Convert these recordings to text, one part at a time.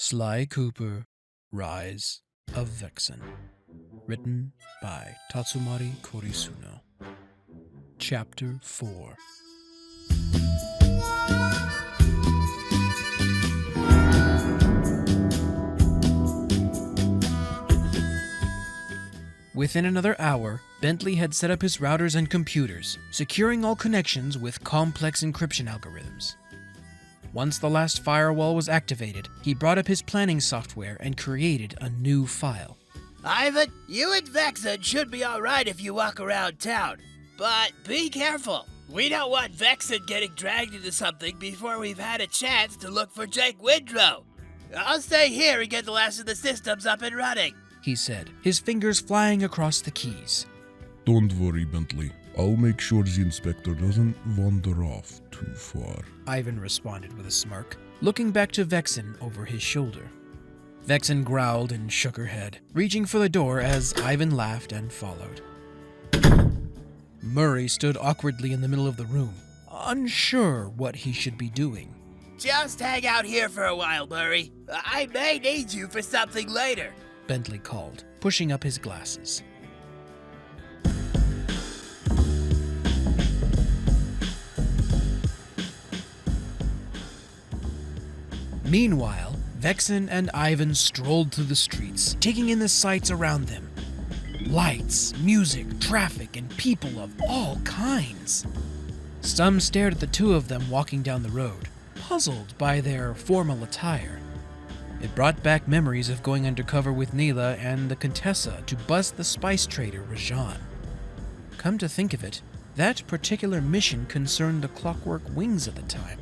Sly Cooper, Rise of Vexen. Written by Tatsumari Korisuno. Chapter 4. Within another hour, Bentley had set up his routers and computers, securing all connections with complex encryption algorithms. Once the last firewall was activated, he brought up his planning software and created a new file. Ivan, you and Vexen should be alright if you walk around town. But be careful. We don't want Vexen getting dragged into something before we've had a chance to look for Jake Windro. I'll stay here and get the last of the systems up and running, he said, his fingers flying across the keys. Don't worry, Bentley. I'll make sure the inspector doesn't wander off too far, Ivan responded with a smirk, looking back to Vexen over his shoulder. Vexen growled and shook her head, reaching for the door as Ivan laughed and followed. Murray stood awkwardly in the middle of the room, unsure what he should be doing. Just hang out here for a while, Murray. I may need you for something later, Bentley called, pushing up his glasses. Meanwhile, Vexen and Ivan strolled through the streets, taking in the sights around them. Lights, music, traffic, and people of all kinds. Some stared at the two of them walking down the road, puzzled by their formal attire. It brought back memories of going undercover with Neela and the Contessa to bust the spice trader Rajan. Come to think of it, that particular mission concerned the Clockwork Wings at the time.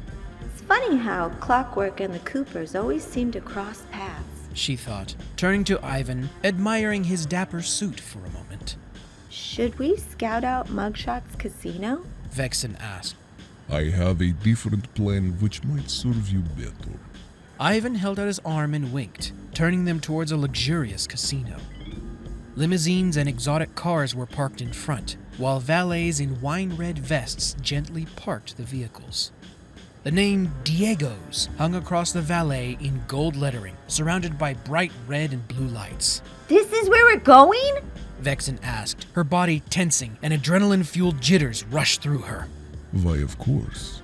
It's funny how Clockwork and the Coopers always seem to cross paths, she thought, turning to Ivan, admiring his dapper suit for a moment. Should we scout out Mugshot's casino? Vexen asked. I have a different plan which might serve you better. Ivan held out his arm and winked, turning them towards a luxurious casino. Limousines and exotic cars were parked in front, while valets in wine-red vests gently parked the vehicles. The name Diego's hung across the valet in gold lettering, surrounded by bright red and blue lights. This is where we're going? Vexen asked, her body tensing and adrenaline-fueled jitters rushed through her. Why, of course.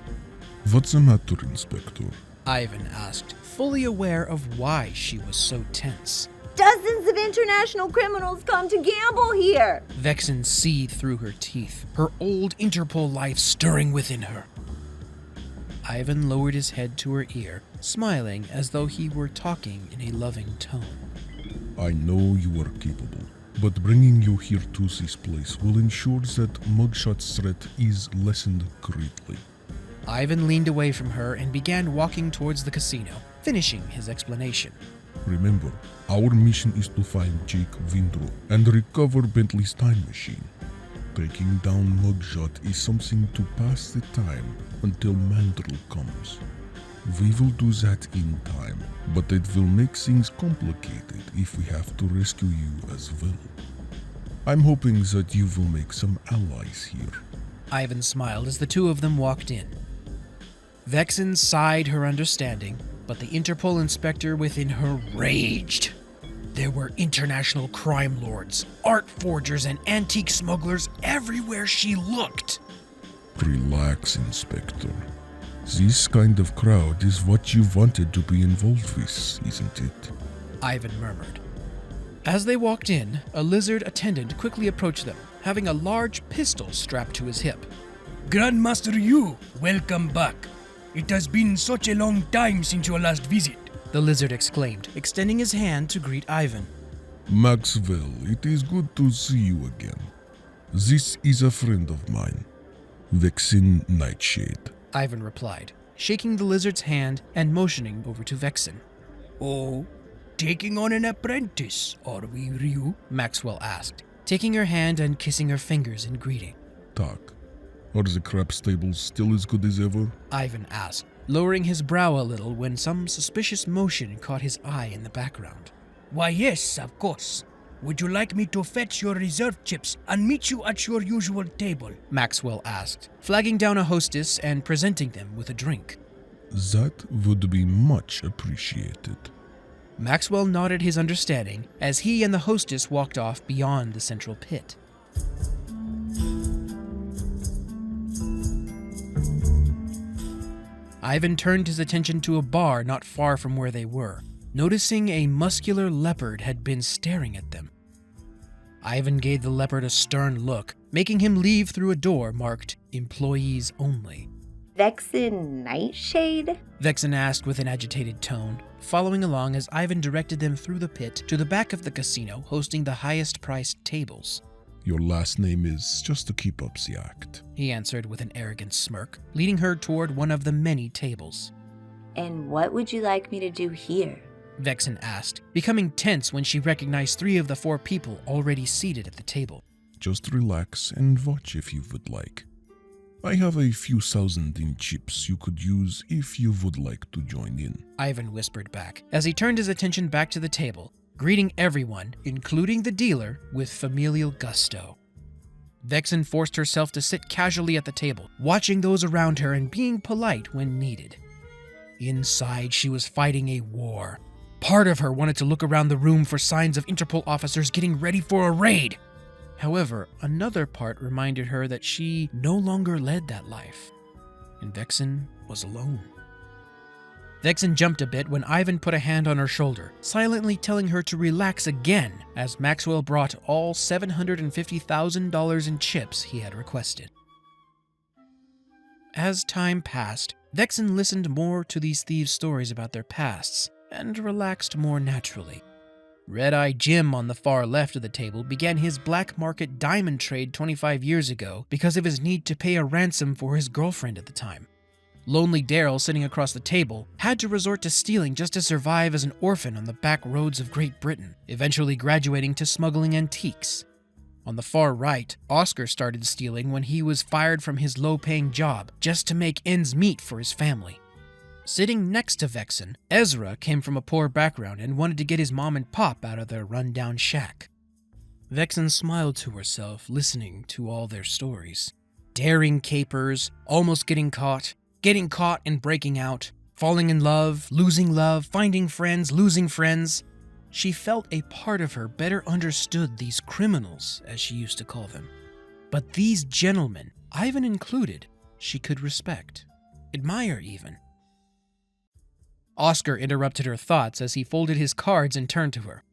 What's the matter, Inspector? Ivan asked, fully aware of why she was so tense. Dozens of international criminals come to gamble here! Vexen seethed through her teeth, her old Interpol life stirring within her. Ivan lowered his head to her ear, smiling as though he were talking in a loving tone. I know you are capable, but bringing you here to this place will ensure that Mugshot's threat is lessened greatly. Ivan leaned away from her and began walking towards the casino, finishing his explanation. Remember, our mission is to find Jake Windro and recover Bentley's time machine. Taking down Mugshot is something to pass the time until Mandrill comes. We will do that in time, but it will make things complicated if we have to rescue you as well. I'm hoping that you will make some allies here. Ivan smiled as the two of them walked in. Vexen sighed her understanding, but the Interpol inspector within her raged. There were international crime lords, art forgers, and antique smugglers everywhere she looked. Relax, Inspector. This kind of crowd is what you wanted to be involved with, isn't it? Ivan murmured. As they walked in, a lizard attendant quickly approached them, having a large pistol strapped to his hip. Grandmaster Yu, welcome back. It has been such a long time since your last visit, the lizard exclaimed, extending his hand to greet Ivan. Maxwell, it is good to see you again. This is a friend of mine, Vexen Nightshade, Ivan replied, shaking the lizard's hand and motioning over to Vexen. Oh, taking on an apprentice, are we, Ryu? Maxwell asked, taking her hand and kissing her fingers in greeting. Tak. Are the craps tables still as good as ever? Ivan asked, lowering his brow a little when some suspicious motion caught his eye in the background. Why, yes, of course. Would you like me to fetch your reserve chips and meet you at your usual table? Maxwell asked, flagging down a hostess and presenting them with a drink. That would be much appreciated. Maxwell nodded his understanding as he and the hostess walked off beyond the central pit. Ivan turned his attention to a bar not far from where they were, noticing a muscular leopard had been staring at them. Ivan gave the leopard a stern look, making him leave through a door marked Employees Only. Vexen Nightshade? Vexen asked with an agitated tone, following along as Ivan directed them through the pit to the back of the casino hosting the highest-priced tables. Your last name is just to keep up the act, He answered with an arrogant smirk, leading her toward one of the many tables. And what would you like me to do here? Vexen asked, becoming tense when she recognized 3 of the 4 people already seated at the table. Just relax and watch if you would like. I have a few thousand in chips you could use if you would like to join in. Ivan whispered back, as he turned his attention back to the table, greeting everyone, including the dealer, with familial gusto. Vexen forced herself to sit casually at the table, watching those around her and being polite when needed. Inside, she was fighting a war. Part of her wanted to look around the room for signs of Interpol officers getting ready for a raid. However, another part reminded her that she no longer led that life, and Vexen was alone. Vexen jumped a bit when Ivan put a hand on her shoulder, silently telling her to relax again as Maxwell brought all $750,000 in chips he had requested. As time passed, Vexen listened more to these thieves' stories about their pasts and relaxed more naturally. Red-Eye Jim on the far left of the table began his black market diamond trade 25 years ago because of his need to pay a ransom for his girlfriend at the time. Lonely Daryl, sitting across the table, had to resort to stealing just to survive as an orphan on the back roads of Great Britain, eventually graduating to smuggling antiques. On the far right, Oscar started stealing when he was fired from his low-paying job just to make ends meet for his family. Sitting next to Vexen, Ezra came from a poor background and wanted to get his mom and pop out of their run-down shack. Vexen smiled to herself, listening to all their stories. Daring capers, almost getting caught and breaking out, falling in love, finding friends, losing friends. She felt a part of her better understood these criminals, as she used to call them. But these gentlemen, Ivan included, she could respect, admire even. Oscar interrupted her thoughts as he folded his cards and turned to her.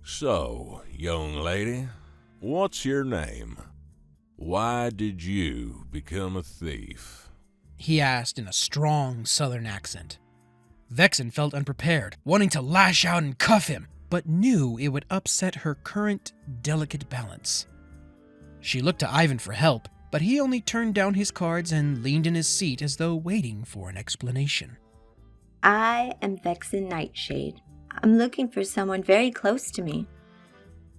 So, young lady, what's your name? Why did you become a thief? He asked in a strong southern accent. Vexen felt unprepared, wanting to lash out and cuff him, but knew it would upset her current delicate balance. She looked to Ivan for help, but he only turned down his cards and leaned in his seat as though waiting for an explanation. I am Vexen Nightshade. I'm looking for someone very close to me.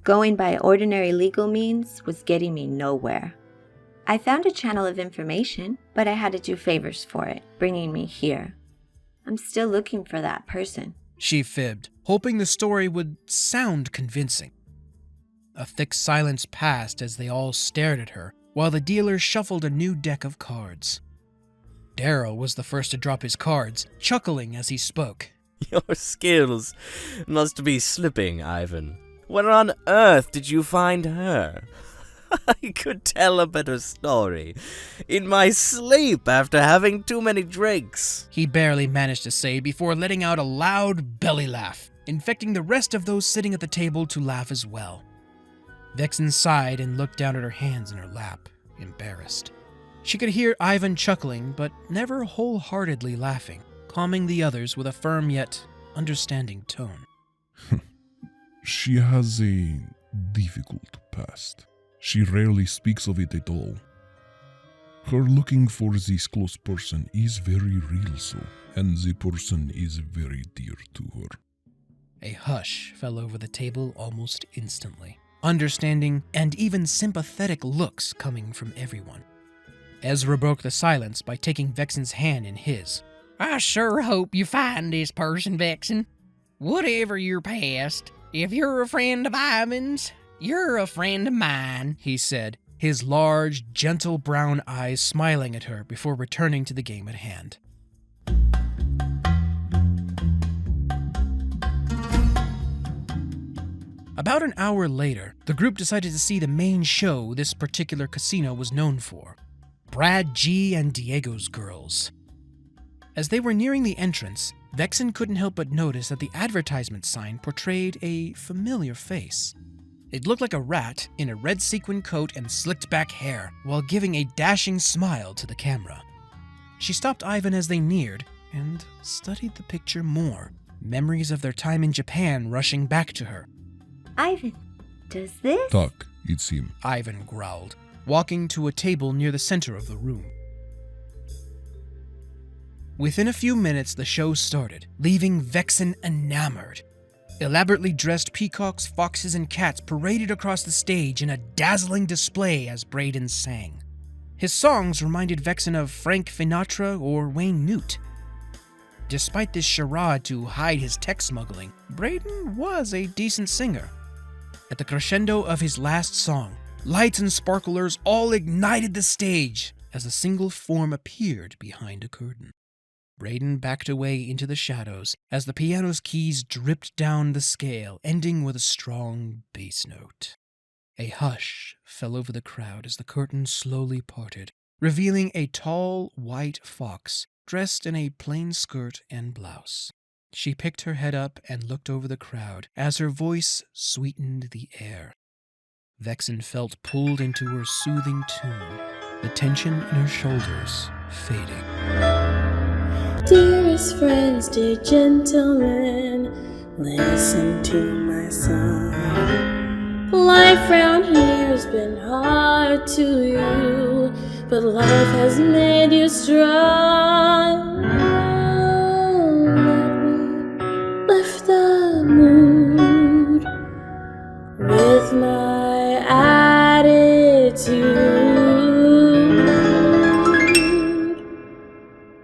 Going by ordinary legal means was getting me nowhere. I found a channel of information, but I had to do favors for it, bringing me here. I'm still looking for that person. She fibbed, hoping the story would sound convincing. A thick silence passed as they all stared at her, while the dealer shuffled a new deck of cards. Daryl was the first to drop his cards, chuckling as he spoke. Your skills must be slipping, Ivan. Where on earth did you find her? I could tell a better story in my sleep after having too many drinks. He barely managed to say before letting out a loud belly laugh, infecting the rest of those sitting at the table to laugh as well. Vexen sighed and looked down at her hands in her lap, embarrassed. She could hear Ivan chuckling, but never wholeheartedly laughing, calming the others with a firm yet understanding tone. She has a difficult past. She rarely speaks of it at all. Her looking for this close person is very real so, and the person is very dear to her. A hush fell over the table almost instantly, understanding and even sympathetic looks coming from everyone. Ezra broke the silence by taking Vexen's hand in his. I sure hope you find this person, Vexen. Whatever your past, if you're a friend of Ivan's, you're a friend of mine, he said, his large, gentle brown eyes smiling at her before returning to the game at hand. About an hour later, the group decided to see the main show this particular casino was known for, Brad G. and Diego's Girls. As they were nearing the entrance, Vexen couldn't help but notice that the advertisement sign portrayed a familiar face. It looked like a rat in a red sequin coat and slicked back hair, while giving a dashing smile to the camera. She stopped Ivan as they neared and studied the picture more, memories of their time in Japan rushing back to her. Ivan, does this? Tak, it's him. Ivan growled, walking to a table near the center of the room. Within a few minutes, the show started, leaving Vexen enamored. Elaborately dressed peacocks, foxes, and cats paraded across the stage in a dazzling display as Braden sang. His songs reminded Vexen of Frank Sinatra or Wayne Newt. Despite this charade to hide his tech smuggling, Braden was a decent singer. At the crescendo of his last song, lights and sparklers all ignited the stage as a single form appeared behind a curtain. Braden backed away into the shadows as the piano's keys dripped down the scale, ending with a strong bass note. A hush fell over the crowd as the curtain slowly parted, revealing a tall, white fox dressed in a plain skirt and blouse. She picked her head up and looked over the crowd as her voice sweetened the air. Vexen felt pulled into her soothing tune, the tension in her shoulders fading. Dearest friends, dear gentlemen, listen to my song. Life round here has been hard to you, but life has made you strong. Let me lift the mood with my attitude.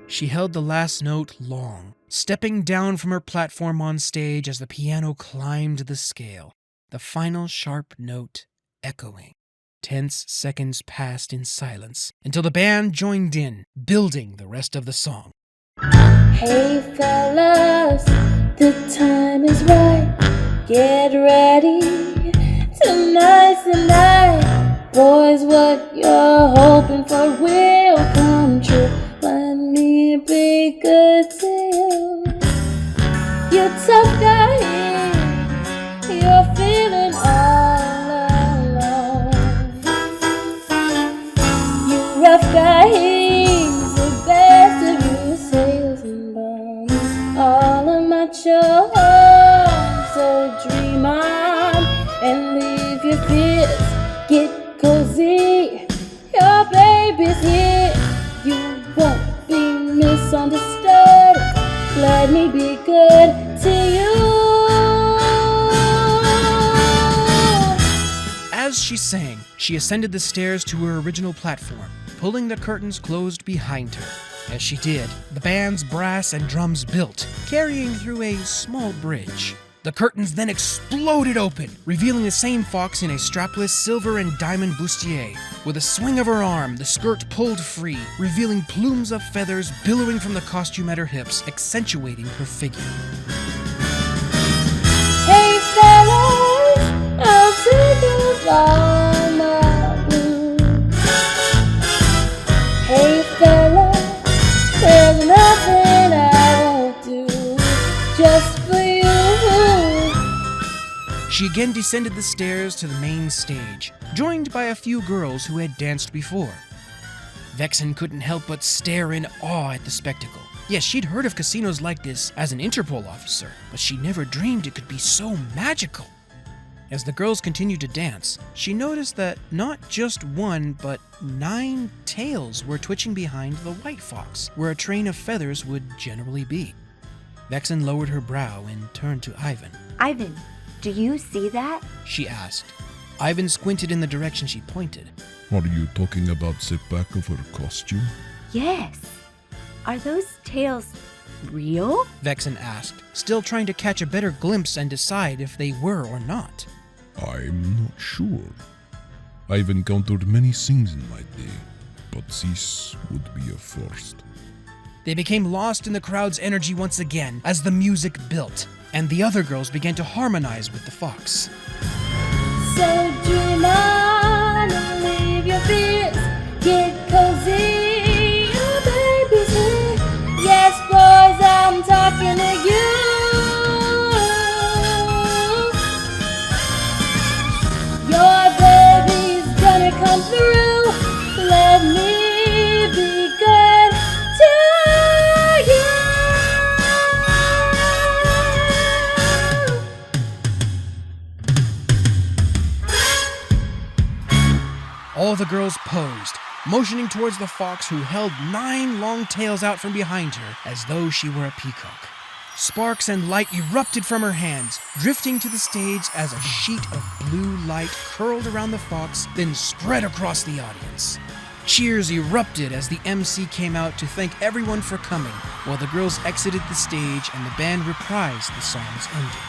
She held the last note long, stepping down from her platform on stage as the piano climbed the scale, the final sharp note echoing. Tense seconds passed in silence until the band joined in, building the rest of the song. Hey fellas, the time is right. Get ready. Tonight's the night. Boys, what you're hoping for will come true. Let me be good to you. You tough guy, you're feeling all alone. You rough guy, he's the best of you. Sails and bones, all of my charms. So dream on and leave your fears. Get cozy, your baby's here. You won't be misunderstood. Let me be good to you. As she sang, she ascended the stairs to her original platform, pulling the curtains closed behind her. As she did, the band's brass and drums built, carrying through a small bridge. The curtains then exploded open, revealing the same fox in a strapless silver and diamond bustier. With a swing of her arm, the skirt pulled free, revealing plumes of feathers billowing from the costume at her hips, accentuating her figure. Hey fellas, I'll take off all my blues. Hey fellas, there's nothing I won't do just for you. She again descended the stairs to the main stage, joined by a few girls who had danced before. Vexen couldn't help but stare in awe at the spectacle. Yes, she'd heard of casinos like this as an Interpol officer, but she never dreamed it could be so magical. As the girls continued to dance, she noticed that not just one, but 9 tails were twitching behind the white fox, where a train of feathers would generally be. Vexen lowered her brow and turned to Ivan. Ivan, do you see that? She asked. Ivan squinted in the direction she pointed. Are you talking about the back of her costume? Yes. Are those tails real? Vexen asked, still trying to catch a better glimpse and decide if they were or not. I'm not sure. I've encountered many things in my day, but this would be a first. They became lost in the crowd's energy once again as the music built, and the other girls began to harmonize with the fox. So dream on and leave your fears. Get cozy, your baby's here. Yes, boys, I'm talking to you. Your baby's gonna come through. Let me be good to you. All the girls posed, motioning towards the fox who held 9 long tails out from behind her as though she were a peacock. Sparks and light erupted from her hands, drifting to the stage as a sheet of blue light curled around the fox, then spread across the audience. Cheers erupted as the MC came out to thank everyone for coming, while the girls exited the stage and the band reprised the song's ending.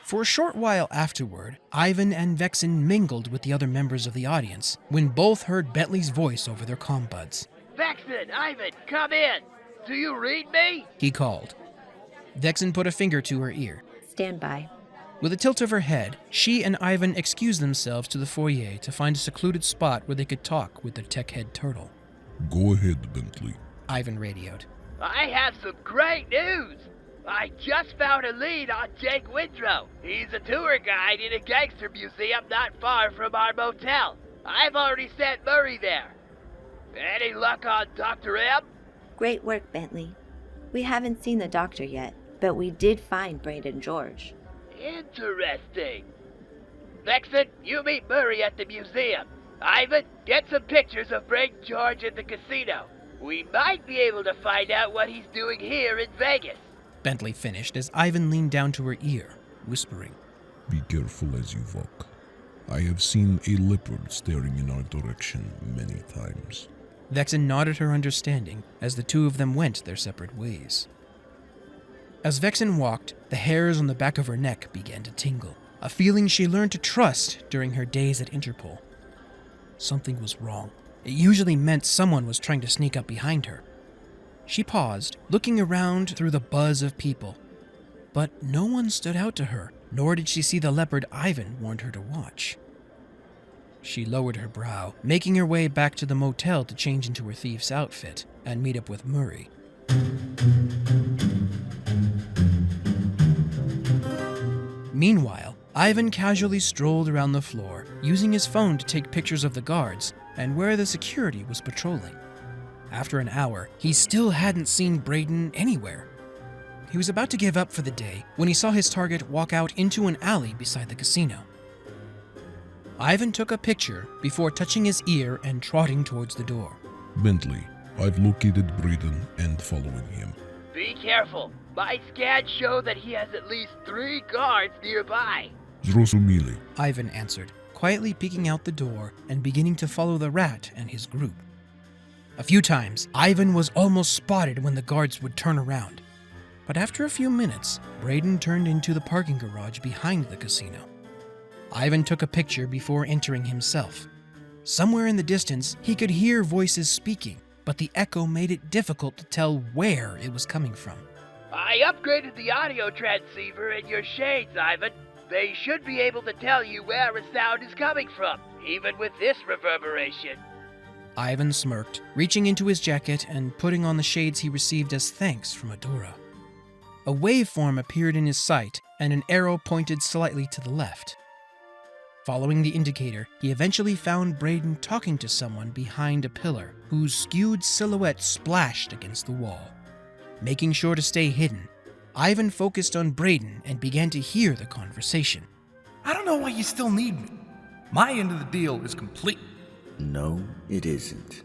For a short while afterward, Ivan and Vexen mingled with the other members of the audience when both heard Bentley's voice over their comm buds. Vexen, Ivan, come in. Do you read me? He called. Vexen put a finger to her ear. Stand by. With a tilt of her head, she and Ivan excused themselves to the foyer to find a secluded spot where they could talk with their tech head turtle. Go ahead, Bentley. Ivan radioed. I have some great news. I just found a lead on Jake Windro. He's a tour guide in a gangster museum not far from our motel. I've already sent Murray there. Any luck on Dr. M? Great work, Bentley. We haven't seen the doctor yet, but we did find Braden George. Interesting. Vexen, you meet Murray at the museum. Ivan, get some pictures of Braden George at the casino. We might be able to find out what he's doing here in Vegas. Bentley finished as Ivan leaned down to her ear, whispering. Be careful as you walk. I have seen a leopard staring in our direction many times. Vexen nodded her understanding as the two of them went their separate ways. As Vexen walked, the hairs on the back of her neck began to tingle, a feeling she learned to trust during her days at Interpol. Something was wrong. It usually meant someone was trying to sneak up behind her. She paused, looking around through the buzz of people. But no one stood out to her, nor did she see the leopard Ivan warned her to watch. She lowered her brow, making her way back to the motel to change into her thief's outfit and meet up with Murray. Meanwhile, Ivan casually strolled around the floor, using his phone to take pictures of the guards and where the security was patrolling. After an hour, he still hadn't seen Braden anywhere. He was about to give up for the day when he saw his target walk out into an alley beside the casino. Ivan took a picture before touching his ear and trotting towards the door. Bentley, I've located Braden and following him. Be careful. My scans show that he has at least 3 guards nearby. Zrozumili. Ivan answered, quietly peeking out the door and beginning to follow the rat and his group. A few times, Ivan was almost spotted when the guards would turn around. But after a few minutes, Braden turned into the parking garage behind the casino. Ivan took a picture before entering himself. Somewhere in the distance, he could hear voices speaking, but the echo made it difficult to tell where it was coming from. I upgraded the audio transceiver in your shades, Ivan. They should be able to tell you where a sound is coming from, even with this reverberation. Ivan smirked, reaching into his jacket and putting on the shades he received as thanks from Adora. A waveform appeared in his sight, and an arrow pointed slightly to the left. Following the indicator, he eventually found Braden talking to someone behind a pillar, whose skewed silhouette splashed against the wall. Making sure to stay hidden, Ivan focused on Braden and began to hear the conversation. I don't know why you still need me. My end of the deal is complete. No, it isn't.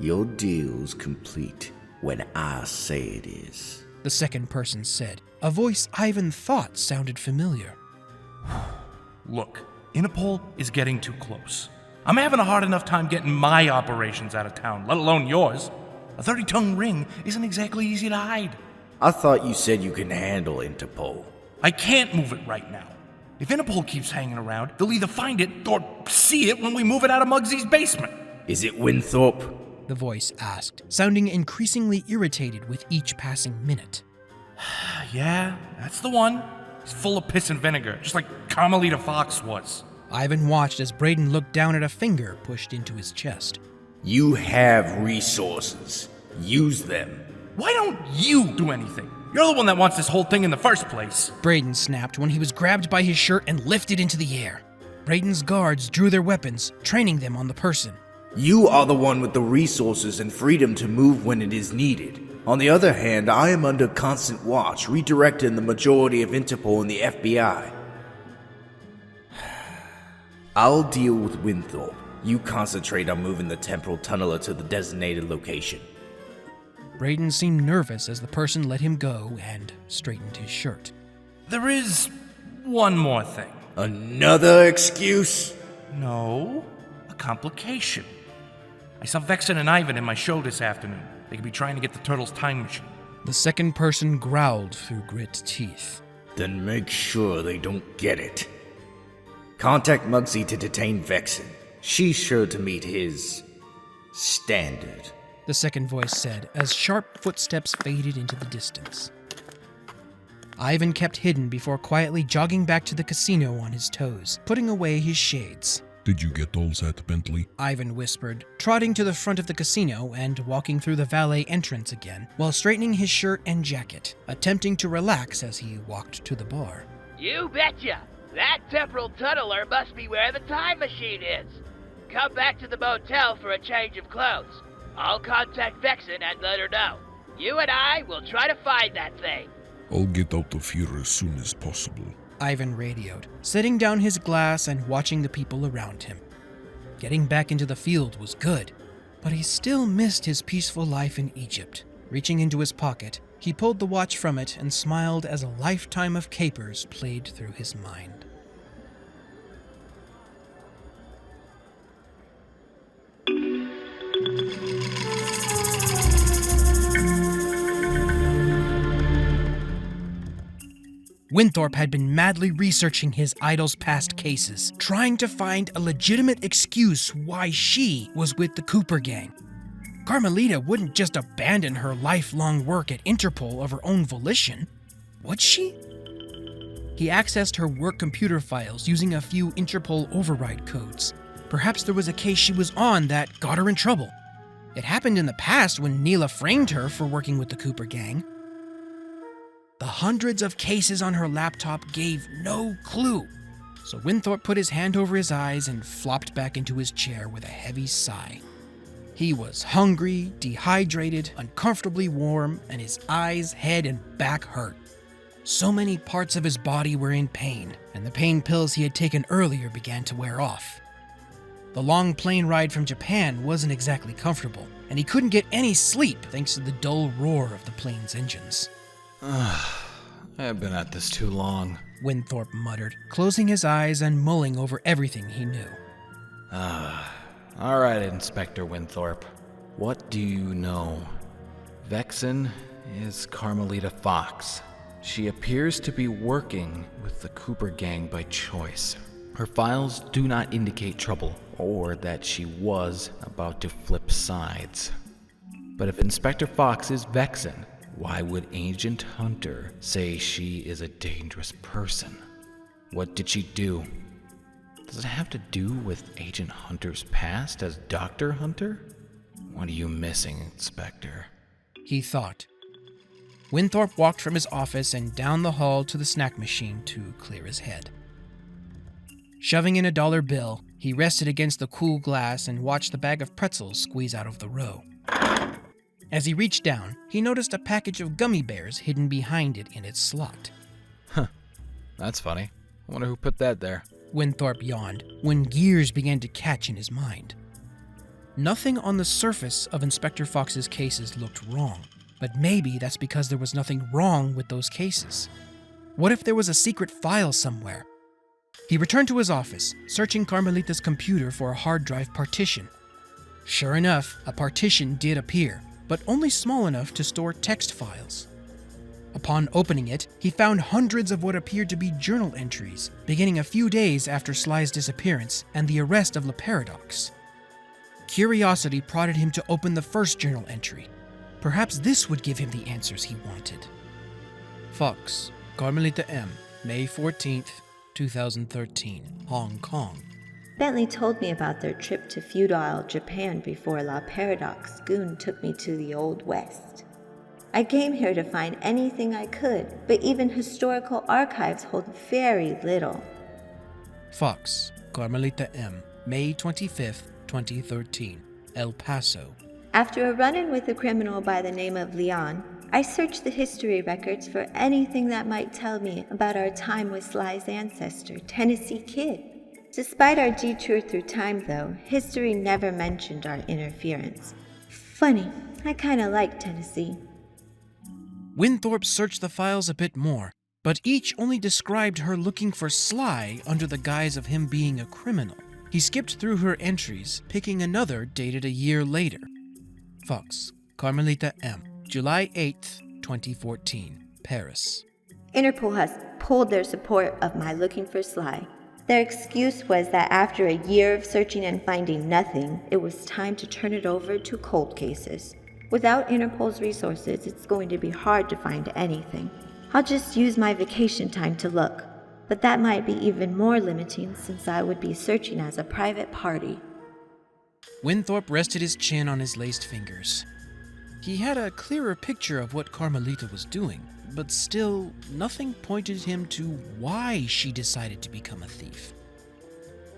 Your deal's complete when I say it is. The second person said, a voice Ivan thought sounded familiar. Look, Interpol is getting too close. I'm having a hard enough time getting my operations out of town, let alone yours. A 30-ton ring isn't exactly easy to hide. I thought you said you can handle Interpol. I can't move it right now. If Interpol keeps hanging around, they'll either find it or see it when we move it out of Muggsy's basement. Is it Winthorpe? The voice asked, sounding increasingly irritated with each passing minute. Yeah, that's the one. He's full of piss and vinegar, just like Carmelita Fox was. Ivan watched as Braden looked down at a finger pushed into his chest. You have resources. Use them. Why don't you do anything? You're the one that wants this whole thing in the first place. Braden snapped when he was grabbed by his shirt and lifted into the air. Braden's guards drew their weapons, training them on the person. You are the one with the resources and freedom to move when it is needed. On the other hand, I am under constant watch, redirecting the majority of Interpol and the FBI. I'll deal with Winthorpe. You concentrate on moving the temporal tunneler to the designated location. Braden seemed nervous as the person let him go and straightened his shirt. There is one more thing. Another excuse? No, a complication. I saw Vexen and Ivan in my show this afternoon. They could be trying to get the Turtles' time machine. The second person growled through grit teeth. Then make sure they don't get it. Contact Muggsy to detain Vexen. She's sure to meet his standard. The second voice said as sharp footsteps faded into the distance. Ivan kept hidden before quietly jogging back to the casino on his toes, putting away his shades. Did you get all that, Bentley? Ivan whispered, trotting to the front of the casino and walking through the valet entrance again, while straightening his shirt and jacket, attempting to relax as he walked to the bar. You betcha! That temporal tunneler must be where the time machine is. Come back to the motel for a change of clothes. I'll contact Vexen and let her know. You and I will try to find that thing. I'll get out of here as soon as possible. Ivan radioed, setting down his glass and watching the people around him. Getting back into the field was good, but he still missed his peaceful life in Egypt. Reaching into his pocket, he pulled the watch from it and smiled as a lifetime of capers played through his mind. Winthorpe had been madly researching his idol's past cases, trying to find a legitimate excuse why she was with the Cooper gang. Carmelita wouldn't just abandon her lifelong work at Interpol of her own volition, would she? He accessed her work computer files using a few Interpol override codes. Perhaps there was a case she was on that got her in trouble. It happened in the past when Neela framed her for working with the Cooper gang. The hundreds of cases on her laptop gave no clue, so Winthorpe put his hand over his eyes and flopped back into his chair with a heavy sigh. He was hungry, dehydrated, uncomfortably warm, and his eyes, head, and back hurt. So many parts of his body were in pain, and the pain pills he had taken earlier began to wear off. The long plane ride from Japan wasn't exactly comfortable, and he couldn't get any sleep thanks to the dull roar of the plane's engines. I've been at this too long, Winthorpe muttered, closing his eyes and mulling over everything he knew. All right, Inspector Winthorpe. What do you know? Vexen is Carmelita Fox. She appears to be working with the Cooper gang by choice. Her files do not indicate trouble, or that she was about to flip sides. But if Inspector Fox is Vexen, why would Agent Hunter say she is a dangerous person? What did she do? Does it have to do with Agent Hunter's past as Dr. Hunter? What are you missing, Inspector? He thought. Winthorpe walked from his office and down the hall to the snack machine to clear his head. Shoving in a dollar bill, he rested against the cool glass and watched the bag of pretzels squeeze out of the row. As he reached down, he noticed a package of gummy bears hidden behind it in its slot. Huh. That's funny. I wonder who put that there. Windthorpe yawned when gears began to catch in his mind. Nothing on the surface of Inspector Fox's cases looked wrong, but maybe that's because there was nothing wrong with those cases. What if there was a secret file somewhere? He returned to his office, searching Carmelita's computer for a hard drive partition. Sure enough, a partition did appear, but only small enough to store text files. Upon opening it, he found hundreds of what appeared to be journal entries, beginning a few days after Sly's disappearance and the arrest of La Paradox. Curiosity prodded him to open the first journal entry. Perhaps this would give him the answers he wanted. Fox, Carmelita M., May 14th, 2013, Hong Kong. Bentley told me about their trip to feudal Japan before La Paradox goon took me to the Old West. I came here to find anything I could, but even historical archives hold very little. Fox, Carmelita M., May 25th, 2013, El Paso. After a run-in with a criminal by the name of Leon, I searched the history records for anything that might tell me about our time with Sly's ancestor, Tennessee Kid. Despite our detour through time, though, history never mentioned our interference. Funny, I kinda like Tennessee. Windthorpe searched the files a bit more, but each only described her looking for Sly under the guise of him being a criminal. He skipped through her entries, picking another dated a year later. Fox, Carmelita M., July 8th, 2014, Paris. Interpol has pulled their support of my looking for Sly. Their excuse was that after a year of searching and finding nothing, it was time to turn it over to cold cases. Without Interpol's resources, it's going to be hard to find anything. I'll just use my vacation time to look, but that might be even more limiting since I would be searching as a private party. Windthorpe rested his chin on his laced fingers. He had a clearer picture of what Carmelita was doing, but still, nothing pointed him to why she decided to become a thief.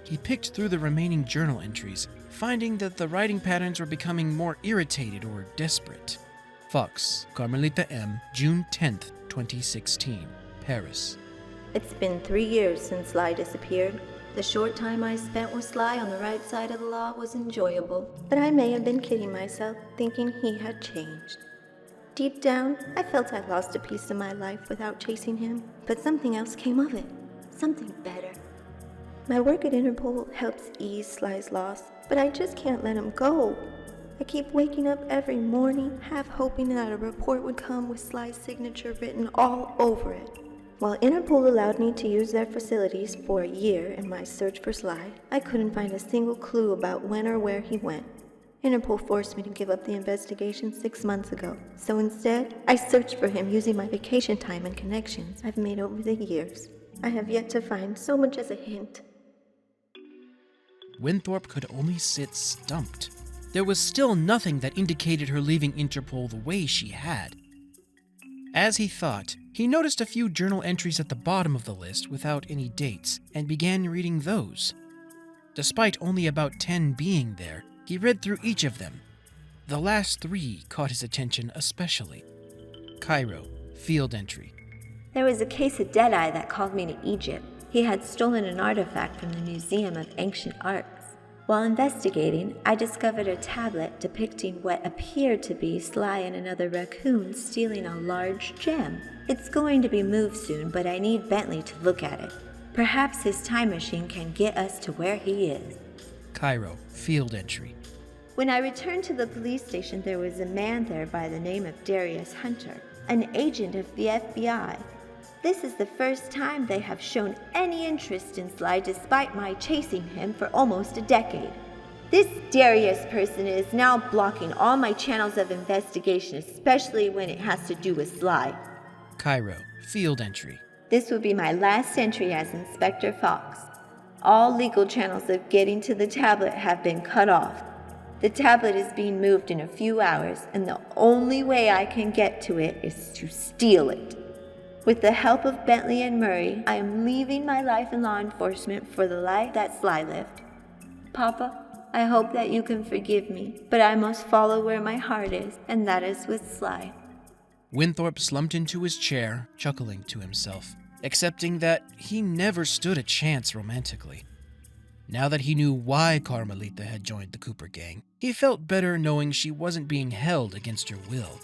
He picked through the remaining journal entries, finding that the writing patterns were becoming more irritated or desperate. Fox, Carmelita M., June 10th, 2016, Paris. It's been 3 years since Sly disappeared. The short time I spent with Sly on the right side of the law was enjoyable, but I may have been kidding myself, thinking he had changed. Deep down, I felt I lost a piece of my life without chasing him, but something else came of it. Something better. My work at Interpol helps ease Sly's loss, but I just can't let him go. I keep waking up every morning, half hoping that a report would come with Sly's signature written all over it. While Interpol allowed me to use their facilities for a year in my search for Sly, I couldn't find a single clue about when or where he went. Interpol forced me to give up the investigation 6 months ago, so instead, I searched for him using my vacation time and connections I've made over the years. I have yet to find so much as a hint. Windthorpe could only sit stumped. There was still nothing that indicated her leaving Interpol the way she had. As he thought, he noticed a few journal entries at the bottom of the list without any dates, and began reading those. Despite only about 10 being there, he read through each of them. The last 3 caught his attention especially. Cairo, field entry. There was a case of Deadeye that called me to Egypt. He had stolen an artifact from the Museum of Ancient Arts. While investigating, I discovered a tablet depicting what appeared to be Sly and another raccoon stealing a large gem. It's going to be moved soon, but I need Bentley to look at it. Perhaps his time machine can get us to where he is. Cairo, field entry. When I returned to the police station, there was a man there by the name of Darius Hunter, an agent of the FBI. This is the first time they have shown any interest in Sly despite my chasing him for almost a decade. This Darius person is now blocking all my channels of investigation, especially when it has to do with Sly. Cairo, field entry. This will be my last entry as Inspector Fox. All legal channels of getting to the tablet have been cut off. The tablet is being moved in a few hours, and the only way I can get to it is to steal it. With the help of Bentley and Murray, I am leaving my life in law enforcement for the life that Sly lived. Papa, I hope that you can forgive me, but I must follow where my heart is, and that is with Sly. Winthorpe slumped into his chair, chuckling to himself, accepting that he never stood a chance romantically. Now that he knew why Carmelita had joined the Cooper gang, he felt better knowing she wasn't being held against her will.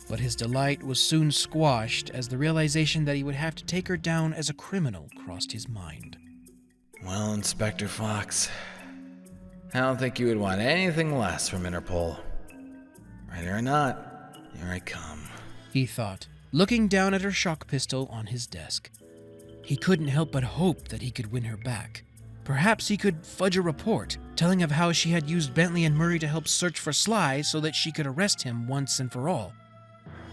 But his delight was soon squashed as the realization that he would have to take her down as a criminal crossed his mind. Well, Inspector Fox, I don't think you would want anything less from Interpol. Ready or not, here I come, he thought, looking down at her shock pistol on his desk. He couldn't help but hope that he could win her back. Perhaps he could fudge a report, telling of how she had used Bentley and Murray to help search for Sly so that she could arrest him once and for all.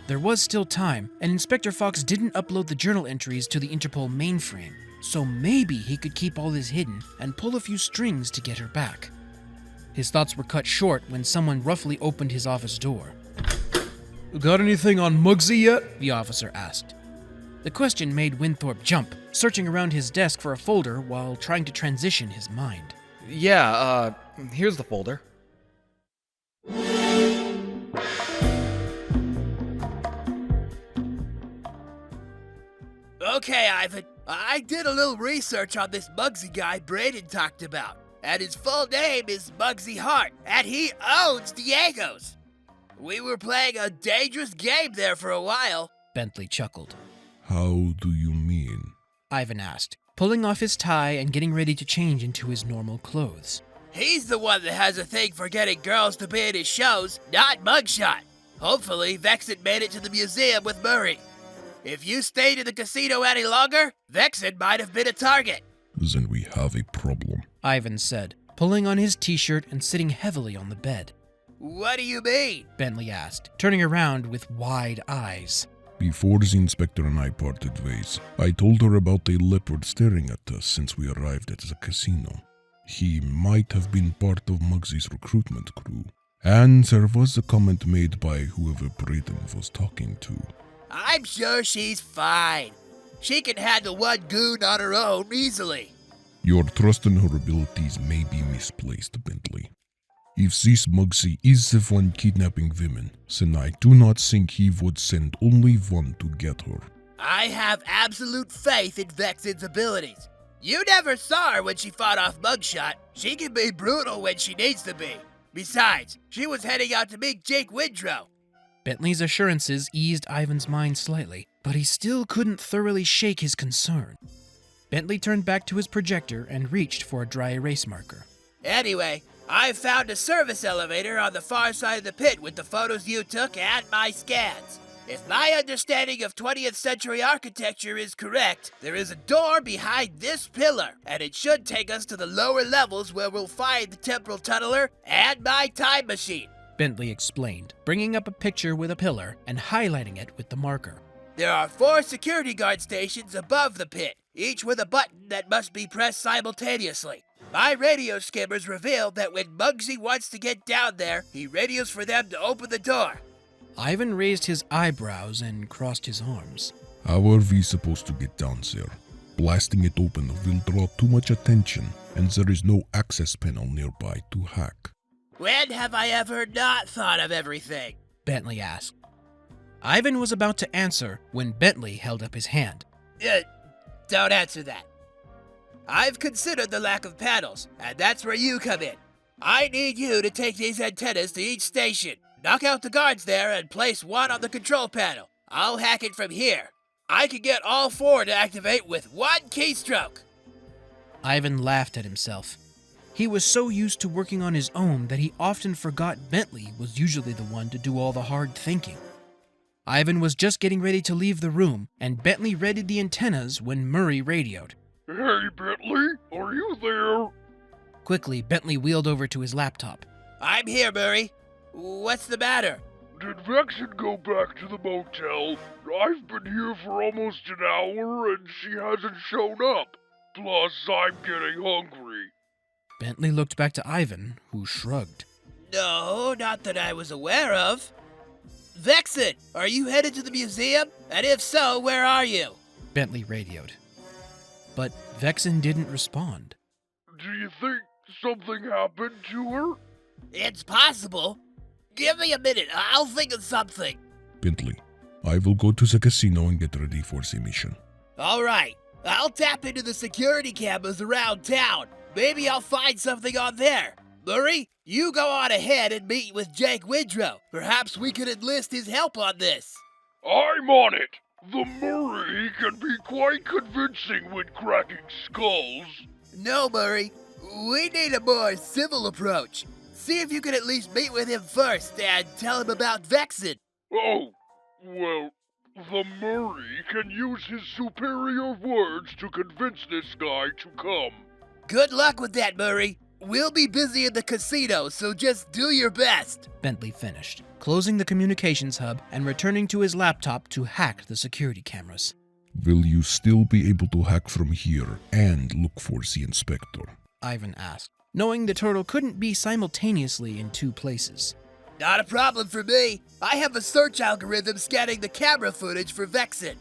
There was still time, and Inspector Fox didn't upload the journal entries to the Interpol mainframe, so maybe he could keep all this hidden and pull a few strings to get her back. His thoughts were cut short when someone roughly opened his office door. "Got anything on Muggsy yet?" the officer asked. The question made Winthorpe jump, searching around his desk for a folder while trying to transition his mind. Yeah, here's the folder. Okay, Ivan. I did a little research on this Muggsy guy Braden talked about. And his full name is Muggsy Hart, and he owns Diego's. We were playing a dangerous game there for a while. Bentley chuckled. How do you mean? Ivan asked, pulling off his tie and getting ready to change into his normal clothes. He's the one that has a thing for getting girls to be in his shows, not Mugshot. Hopefully, Vexen made it to the museum with Murray. If you stayed in the casino any longer, Vexen might have been a target. Then we have a problem, Ivan said, pulling on his t-shirt and sitting heavily on the bed. What do you mean? Bentley asked, turning around with wide eyes. Before the inspector and I parted ways, I told her about a leopard staring at us since we arrived at the casino. He might have been part of Muggsy's recruitment crew, and there was a comment made by whoever Braden was talking to. I'm sure she's fine. She can handle one goon on her own easily. Your trust in her abilities may be misplaced, Bentley. If this Muggsy is the one kidnapping women, then I do not think he would send only one to get her. I have absolute faith in Vexen's abilities. You never saw her when she fought off Mugshot. She can be brutal when she needs to be. Besides, she was heading out to meet Jake Windro. Bentley's assurances eased Ivan's mind slightly, but he still couldn't thoroughly shake his concern. Bentley turned back to his projector and reached for a dry erase marker. Anyway, I found a service elevator on the far side of the pit with the photos you took and my scans. If my understanding of 20th century architecture is correct, there is a door behind this pillar, and it should take us to the lower levels where we'll find the temporal tunneler and my time machine. Bentley explained, bringing up a picture with a pillar and highlighting it with the marker. There are 4 security guard stations above the pit, each with a button that must be pressed simultaneously. My radio skimmers revealed that when Muggsy wants to get down there, he radios for them to open the door. Ivan raised his eyebrows and crossed his arms. How are we supposed to get down there? Blasting it open will draw too much attention, and there is no access panel nearby to hack. When have I ever not thought of everything? Bentley asked. Ivan was about to answer when Bentley held up his hand. Don't answer that. I've considered the lack of panels, and that's where you come in. I need you to take these antennas to each station, knock out the guards there, and place one on the control panel. I'll hack it from here. I can get all 4 to activate with one keystroke. Ivan laughed at himself. He was so used to working on his own that he often forgot Bentley was usually the one to do all the hard thinking. Ivan was just getting ready to leave the room, and Bentley readied the antennas when Murray radioed. Hey, Bentley, are you there? Quickly, Bentley wheeled over to his laptop. I'm here, Murray. What's the matter? Did Vexen go back to the motel? I've been here for almost an hour and she hasn't shown up. Plus, I'm getting hungry. Bentley looked back to Ivan, who shrugged. No, not that I was aware of. Vexen, are you headed to the museum? And if so, where are you? Bentley radioed. But Vexen didn't respond. Do you think something happened to her? It's possible. Give me a minute, I'll think of something. Bentley, I will go to the casino and get ready for the mission. All right, I'll tap into the security cameras around town. Maybe I'll find something on there. Murray, you go on ahead and meet with Jake Windro. Perhaps we could enlist his help on this. I'm on it. The Murray can be quite convincing when cracking skulls. No, Murray. We need a more civil approach. See if you can at least meet with him first and tell him about Vexen. Oh, well, the Murray can use his superior words to convince this guy to come. Good luck with that, Murray. We'll be busy in the casino, so just do your best. Bentley finished, closing the communications hub and returning to his laptop to hack the security cameras. Will you still be able to hack from here and look for the inspector? Ivan asked, knowing the turtle couldn't be simultaneously in two places. Not a problem for me. I have a search algorithm scanning the camera footage for Vexen.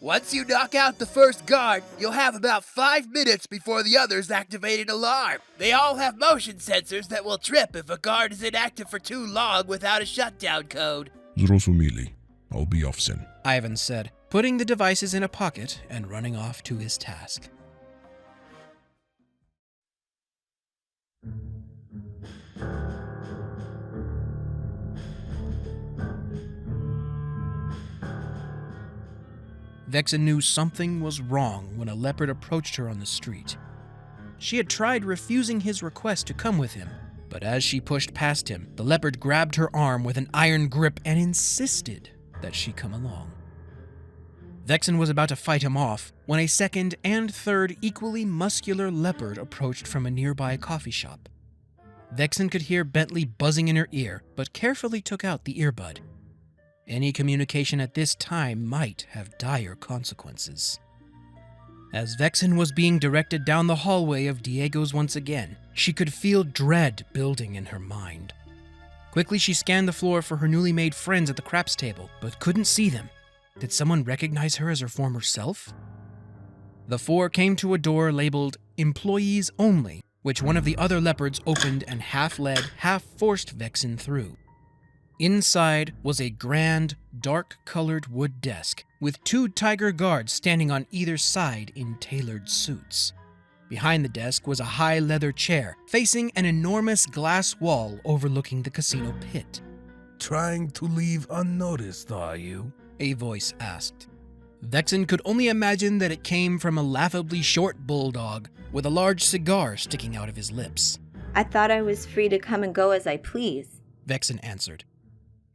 Once you knock out the first guard, you'll have about 5 minutes before the others activate an alarm. They all have motion sensors that will trip if a guard is inactive for too long without a shutdown code. Zrozumili. I'll be off then. Ivan said, putting the devices in a pocket and running off to his task. Vexen knew something was wrong when a leopard approached her on the street. She had tried refusing his request to come with him, but as she pushed past him, the leopard grabbed her arm with an iron grip and insisted that she come along. Vexen was about to fight him off when a second and third equally muscular leopard approached from a nearby coffee shop. Vexen could hear Bentley buzzing in her ear, but carefully took out the earbud. Any communication at this time might have dire consequences. As Vexen was being directed down the hallway of Diego's once again, she could feel dread building in her mind. Quickly she scanned the floor for her newly made friends at the craps table, but couldn't see them. Did someone recognize her as her former self? The four came to a door labeled Employees Only, which one of the other leopards opened and half-led, half-forced Vexen through. Inside was a grand, dark-colored wood desk, with 2 tiger guards standing on either side in tailored suits. Behind the desk was a high leather chair, facing an enormous glass wall overlooking the casino pit. Trying to leave unnoticed, are you? A voice asked. Vexen could only imagine that it came from a laughably short bulldog with a large cigar sticking out of his lips. I thought I was free to come and go as I please, Vexen answered.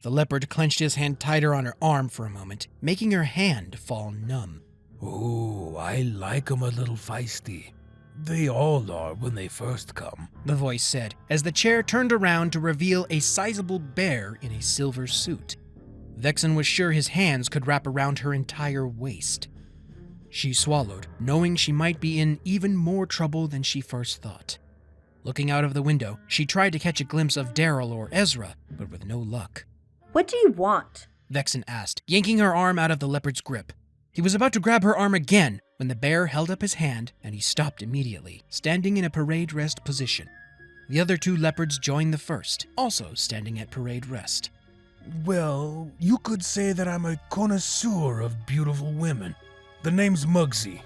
The leopard clenched his hand tighter on her arm for a moment, making her hand fall numb. Ooh, I like 'em a little feisty. They all are when they first come, the voice said, as the chair turned around to reveal a sizable bear in a silver suit. Vexen was sure his hands could wrap around her entire waist. She swallowed, knowing she might be in even more trouble than she first thought. Looking out of the window, she tried to catch a glimpse of Daryl or Ezra, but with no luck. What do you want? Vexen asked, yanking her arm out of the leopard's grip. He was about to grab her arm again when the bear held up his hand and he stopped immediately, standing in a parade rest position. The other 2 leopards joined the first, also standing at parade rest. Well, you could say that I'm a connoisseur of beautiful women. The name's Muggsy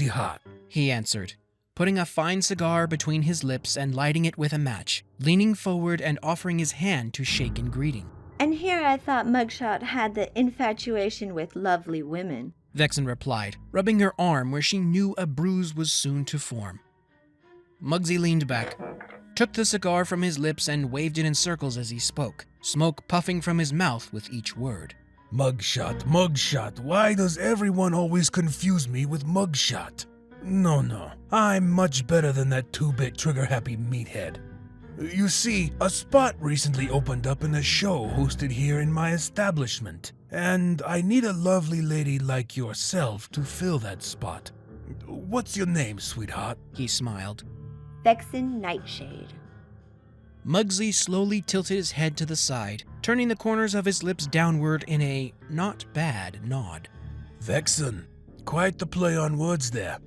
Hot, he answered, putting a fine cigar between his lips and lighting it with a match, leaning forward and offering his hand to shake in greeting. And here I thought Mugshot had the infatuation with lovely women, Vexen replied, rubbing her arm where she knew a bruise was soon to form. Muggsy leaned back, took the cigar from his lips and waved it in circles as he spoke, smoke puffing from his mouth with each word. Mugshot, why does everyone always confuse me with Mugshot? No, I'm much better than that 2-bit trigger-happy meathead. You see, a spot recently opened up in a show hosted here in my establishment, and I need a lovely lady like yourself to fill that spot. What's your name, sweetheart? He smiled. Vexen Nightshade. Muggsy slowly tilted his head to the side, turning the corners of his lips downward in a not bad nod. Vexen, quite the play on words there.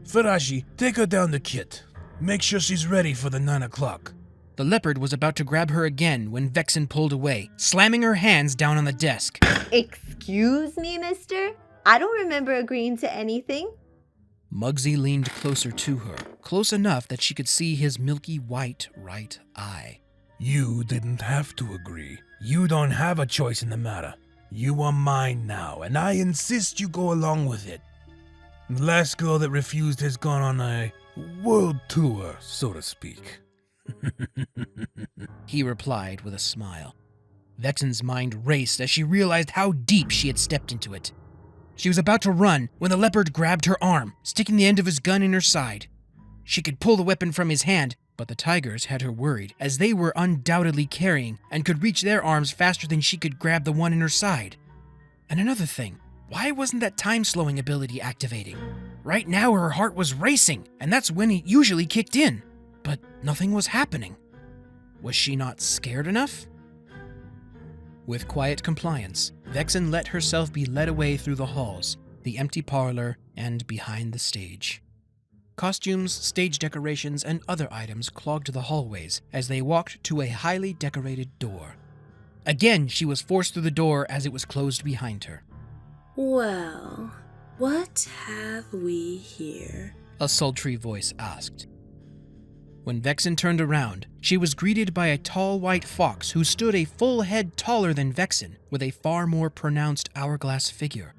Farashi, take her down to Kit. Make sure she's ready for the 9 o'clock. The leopard was about to grab her again when Vexen pulled away, slamming her hands down on the desk. Excuse me, mister? I don't remember agreeing to anything. Muggsy leaned closer to her, close enough that she could see his milky white right eye. You didn't have to agree. You don't have a choice in the matter. You are mine now, and I insist you go along with it. The last girl that refused has gone on a world tour, so to speak. He replied with a smile. Vexen's mind raced as she realized how deep she had stepped into it. She was about to run when the leopard grabbed her arm, sticking the end of his gun in her side. She could pull the weapon from his hand, but the tigers had her worried, as they were undoubtedly carrying and could reach their arms faster than she could grab the one in her side. And another thing, why wasn't that time-slowing ability activating? Right now her heart was racing, and that's when it usually kicked in. But nothing was happening. Was she not scared enough? With quiet compliance, Vexen let herself be led away through the halls, the empty parlor, and behind the stage. Costumes, stage decorations, and other items clogged the hallways as they walked to a highly decorated door. Again, she was forced through the door as it was closed behind her. Well, what have we here? A sultry voice asked. When Vexen turned around, she was greeted by a tall white fox who stood a full head taller than Vexen, with a far more pronounced hourglass figure.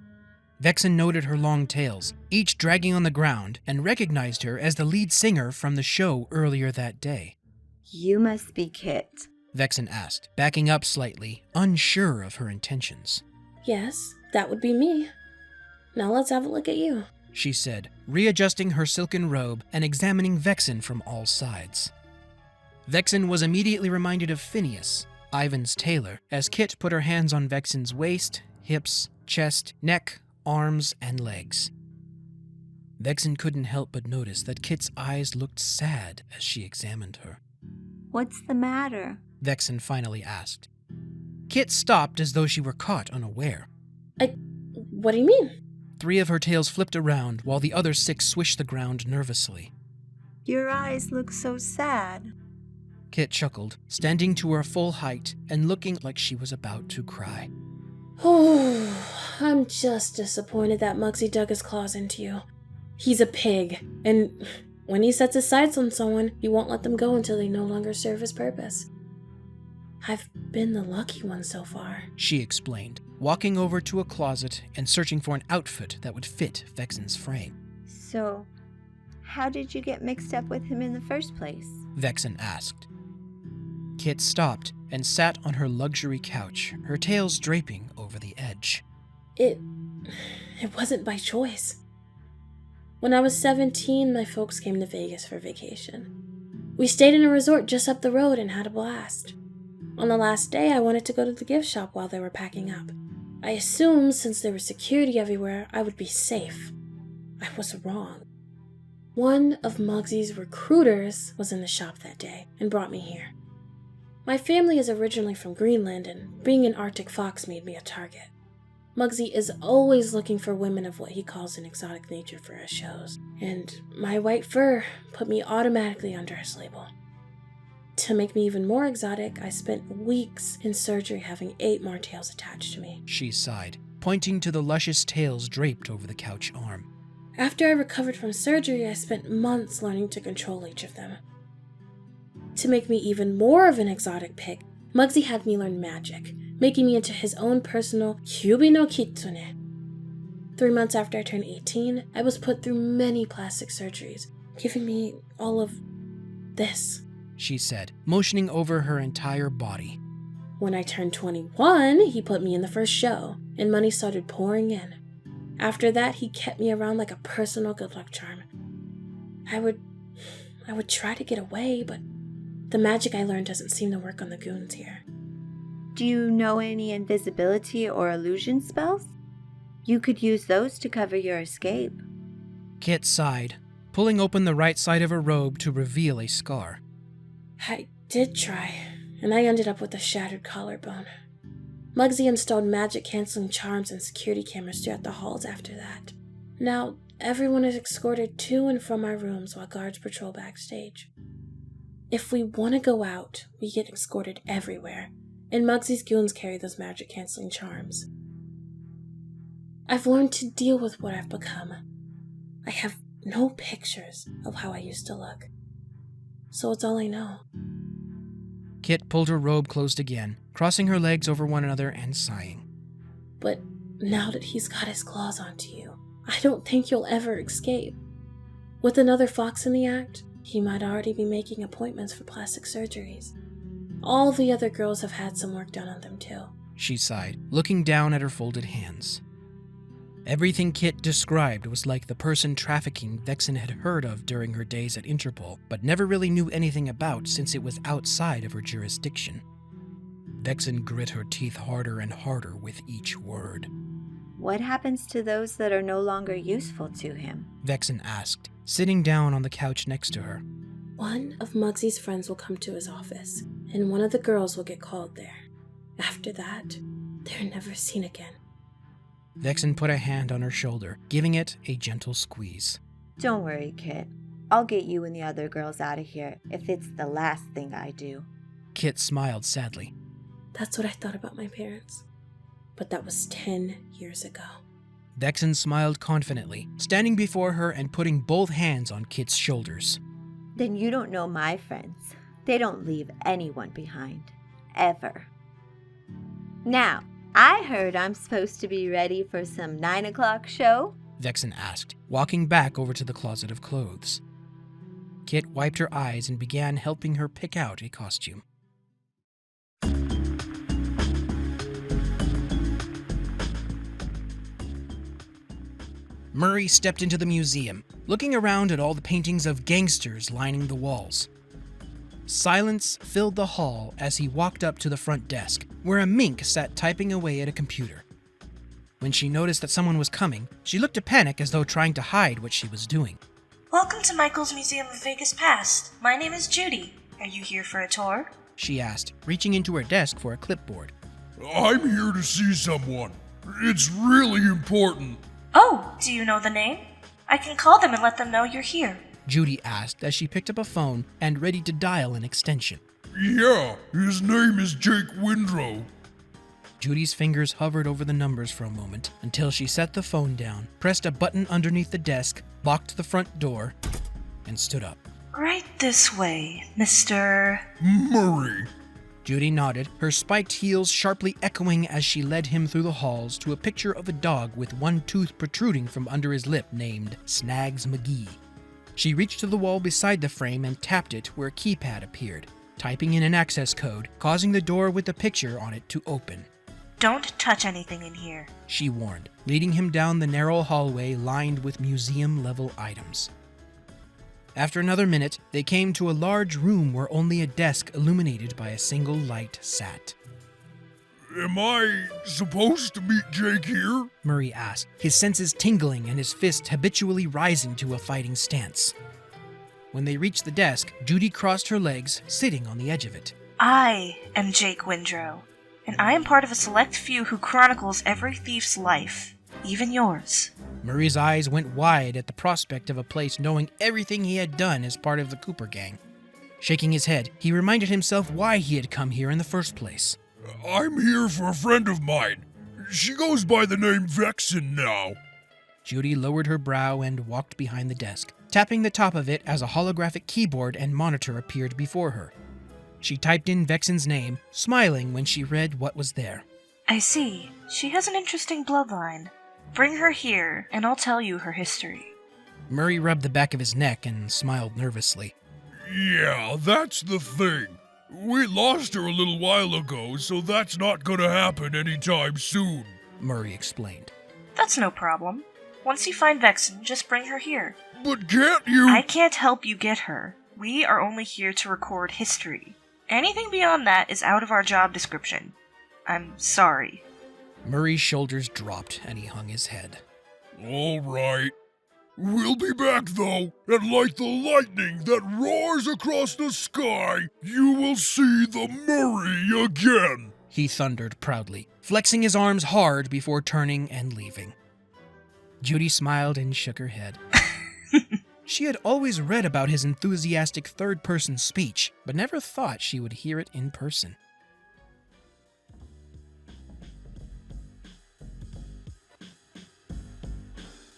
Vexen noted her long tails, each dragging on the ground, and recognized her as the lead singer from the show earlier that day. You must be Kit. Vexen asked, backing up slightly, unsure of her intentions. Yes, that would be me. Now let's have a look at you, she said, readjusting her silken robe and examining Vexen from all sides. Vexen was immediately reminded of Phineas, Ivan's tailor, as Kit put her hands on Vexen's waist, hips, chest, neck, arms, and legs. Vexen couldn't help but notice that Kit's eyes looked sad as she examined her. What's the matter? Vexen finally asked. Kit stopped as though she were caught unaware. What do you mean? 3 of her tails flipped around while the other 6 swished the ground nervously. Your eyes look so sad. Kit chuckled, standing to her full height and looking like she was about to cry. Oh, I'm just disappointed that Muggsy dug his claws into you. He's a pig, and when he sets his sights on someone, he won't let them go until they no longer serve his purpose. I've been the lucky one so far, she explained, walking over to a closet and searching for an outfit that would fit Vexen's frame. So, how did you get mixed up with him in the first place? Vexen asked. Kit stopped and sat on her luxury couch, her tails draping over the edge. It wasn't by choice. When I was 17, my folks came to Vegas for vacation. We stayed in a resort just up the road and had a blast. On the last day, I wanted to go to the gift shop while they were packing up. I assumed since there was security everywhere, I would be safe. I was wrong. One of Muggsy's recruiters was in the shop that day and brought me here. My family is originally from Greenland, and being an Arctic fox made me a target. Muggsy is always looking for women of what he calls an exotic nature for his shows, and my white fur put me automatically under his label. To make me even more exotic, I spent weeks in surgery having 8 more tails attached to me. She sighed, pointing to the luscious tails draped over the couch arm. After I recovered from surgery, I spent months learning to control each of them. To make me even more of an exotic pig, Muggsy had me learn magic, making me into his own personal Kyubi no Kitsune. 3 months after I turned 18, I was put through many plastic surgeries, giving me all of this, she said, motioning over her entire body. When I turned 21, he put me in the first show, and money started pouring in. After that, he kept me around like a personal good luck charm. I would try to get away, but the magic I learned doesn't seem to work on the goons here. Do you know any invisibility or illusion spells? You could use those to cover your escape. Kit sighed, pulling open the right side of her robe to reveal a scar. I did try, and I ended up with a shattered collarbone. Muggsy installed magic-canceling charms and security cameras throughout the halls after that. Now, everyone is escorted to and from our rooms while guards patrol backstage. If we want to go out, we get escorted everywhere, and Muggsy's goons carry those magic-canceling charms. I've learned to deal with what I've become. I have no pictures of how I used to look, so it's all I know. Kit pulled her robe closed again, crossing her legs over one another and sighing. But now that he's got his claws onto you, I don't think you'll ever escape. With another fox in the act, he might already be making appointments for plastic surgeries. All the other girls have had some work done on them too. She sighed, looking down at her folded hands. Everything Kit described was like the person trafficking Vexen had heard of during her days at Interpol, but never really knew anything about since it was outside of her jurisdiction. Vexen grit her teeth harder and harder with each word. What happens to those that are no longer useful to him? Vexen asked, sitting down on the couch next to her. One of Muggsy's friends will come to his office, and one of the girls will get called there. After that, they're never seen again. Vexen put a hand on her shoulder, giving it a gentle squeeze. Don't worry, Kit. I'll get you and the other girls out of here if it's the last thing I do. Kit smiled sadly. That's what I thought about my parents. But that was 10 years ago. Vexen smiled confidently, standing before her and putting both hands on Kit's shoulders. Then you don't know my friends. They don't leave anyone behind. Ever. Now, I heard I'm supposed to be ready for some 9 o'clock show? Vexen asked, walking back over to the closet of clothes. Kit wiped her eyes and began helping her pick out a costume. Murray stepped into the museum, looking around at all the paintings of gangsters lining the walls. Silence filled the hall as he walked up to the front desk, where a mink sat typing away at a computer. When she noticed that someone was coming, she looked to panic as though trying to hide what she was doing. Welcome to Michael's Museum of Vegas Past. My name is Judy. Are you here for a tour? She asked, reaching into her desk for a clipboard. I'm here to see someone. It's really important. Oh, do you know the name? I can call them and let them know you're here. Judy asked as she picked up a phone and ready to dial an extension. Yeah, his name is Jake Windro. Judy's fingers hovered over the numbers for a moment until she set the phone down, pressed a button underneath the desk, locked the front door, and stood up. Right this way, Mr. Murray. Judy nodded, her spiked heels sharply echoing as she led him through the halls to a picture of a dog with one tooth protruding from under his lip named Snags McGee. She reached to the wall beside the frame and tapped it where a keypad appeared, typing in an access code, causing the door with the picture on it to open. Don't touch anything in here, she warned, leading him down the narrow hallway lined with museum-level items. After another minute, they came to a large room where only a desk illuminated by a single light sat. Am I supposed to meet Jake here? Murray asked, his senses tingling and his fist habitually rising to a fighting stance. When they reached the desk, Judy crossed her legs, sitting on the edge of it. I am Jake Windro, and I am part of a select few who chronicles every thief's life, even yours. Murray's eyes went wide at the prospect of a place knowing everything he had done as part of the Cooper gang. Shaking his head, he reminded himself why he had come here in the first place. I'm here for a friend of mine. She goes by the name Vexen now. Judy lowered her brow and walked behind the desk, tapping the top of it as a holographic keyboard and monitor appeared before her. She typed in Vexen's name, smiling when she read what was there. I see. She has an interesting bloodline. Bring her here, and I'll tell you her history. Murray rubbed the back of his neck and smiled nervously. Yeah, that's the thing. We lost her a little while ago, so that's not gonna happen anytime soon, Murray explained. That's no problem. Once you find Vexen, just bring her here. But can't you— I can't help you get her. We are only here to record history. Anything beyond that is out of our job description. I'm sorry. Murray's shoulders dropped and he hung his head. All right. We'll be back, though, and like the lightning that roars across the sky, you will see the Murray again, he thundered proudly, flexing his arms hard before turning and leaving. Judy smiled and shook her head. She had always read about his enthusiastic third-person speech, but never thought she would hear it in person.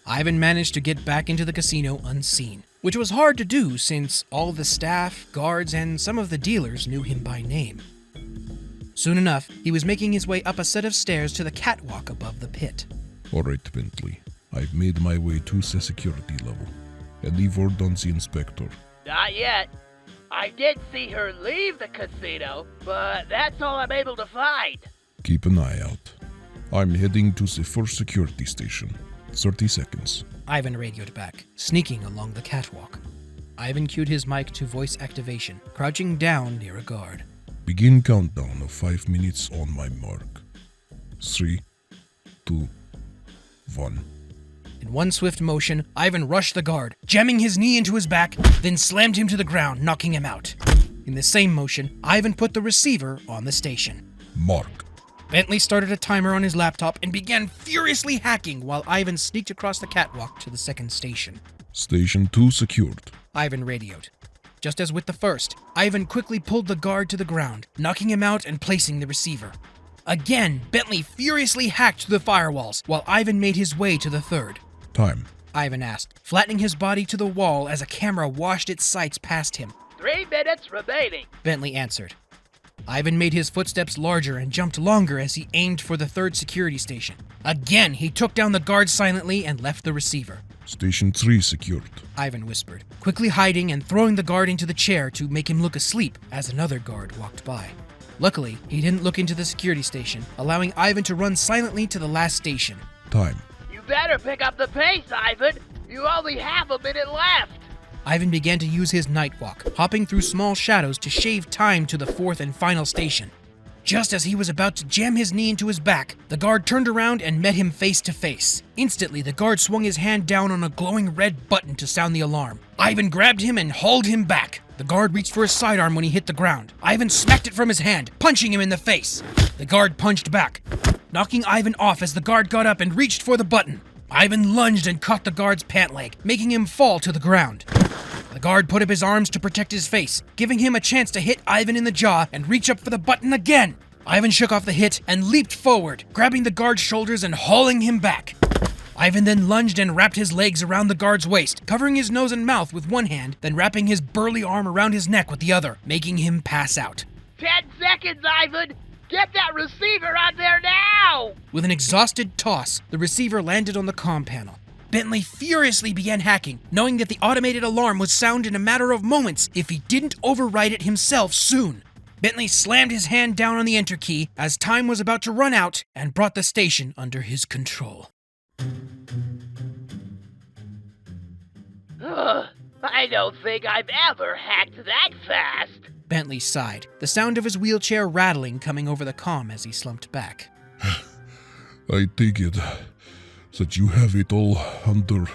Ivan managed to get back into the casino unseen, which was hard to do since all the staff, guards, and some of the dealers knew him by name. Soon enough, he was making his way up a set of stairs to the catwalk above the pit. All right, Bentley. I've made my way to the security level. Any word on the inspector? Not yet. I did see her leave the casino, but that's all I'm able to find. Keep an eye out. I'm heading to the first security station. 30 seconds. Ivan radioed back, sneaking along the catwalk. Ivan cued his mic to voice activation, crouching down near a guard. Begin countdown of 5 minutes on my mark. 3, 2, 1. In one swift motion, Ivan rushed the guard, jamming his knee into his back, then slammed him to the ground, knocking him out. In the same motion, Ivan put the receiver on the station. Mark. Bentley started a timer on his laptop and began furiously hacking while Ivan sneaked across the catwalk to the second station. Station 2 secured. Ivan radioed. Just as with the first, Ivan quickly pulled the guard to the ground, knocking him out and placing the receiver. Again, Bentley furiously hacked through the firewalls while Ivan made his way to the third. Time. Ivan asked, flattening his body to the wall as a camera washed its sights past him. 3 minutes remaining, Bentley answered. Ivan made his footsteps larger and jumped longer as he aimed for the third security station. Again, he took down the guard silently and left the receiver. Station 3 secured. Ivan whispered, quickly hiding and throwing the guard into the chair to make him look asleep as another guard walked by. Luckily, he didn't look into the security station, allowing Ivan to run silently to the last station. Time. You better pick up the pace, Ivan. You only have a minute left. Ivan began to use his night walk, hopping through small shadows to shave time to the fourth and final station. Just as he was about to jam his knee into his back, the guard turned around and met him face to face. Instantly, the guard swung his hand down on a glowing red button to sound the alarm. Ivan grabbed him and hauled him back. The guard reached for his sidearm when he hit the ground. Ivan smacked it from his hand, punching him in the face. The guard punched back, knocking Ivan off as the guard got up and reached for the button. Ivan lunged and caught the guard's pant leg, making him fall to the ground. The guard put up his arms to protect his face, giving him a chance to hit Ivan in the jaw and reach up for the button again. Ivan shook off the hit and leaped forward, grabbing the guard's shoulders and hauling him back. Ivan then lunged and wrapped his legs around the guard's waist, covering his nose and mouth with one hand, then wrapping his burly arm around his neck with the other, making him pass out. 10 seconds, Ivan! Get that receiver out there now! With an exhausted toss, the receiver landed on the comm panel. Bentley furiously began hacking, knowing that the automated alarm would sound in a matter of moments if he didn't override it himself soon. Bentley slammed his hand down on the enter key as time was about to run out and brought the station under his control. Ugh, I don't think I've ever hacked that fast. Bentley sighed, the sound of his wheelchair rattling coming over the comm as he slumped back. I take it that you have it all under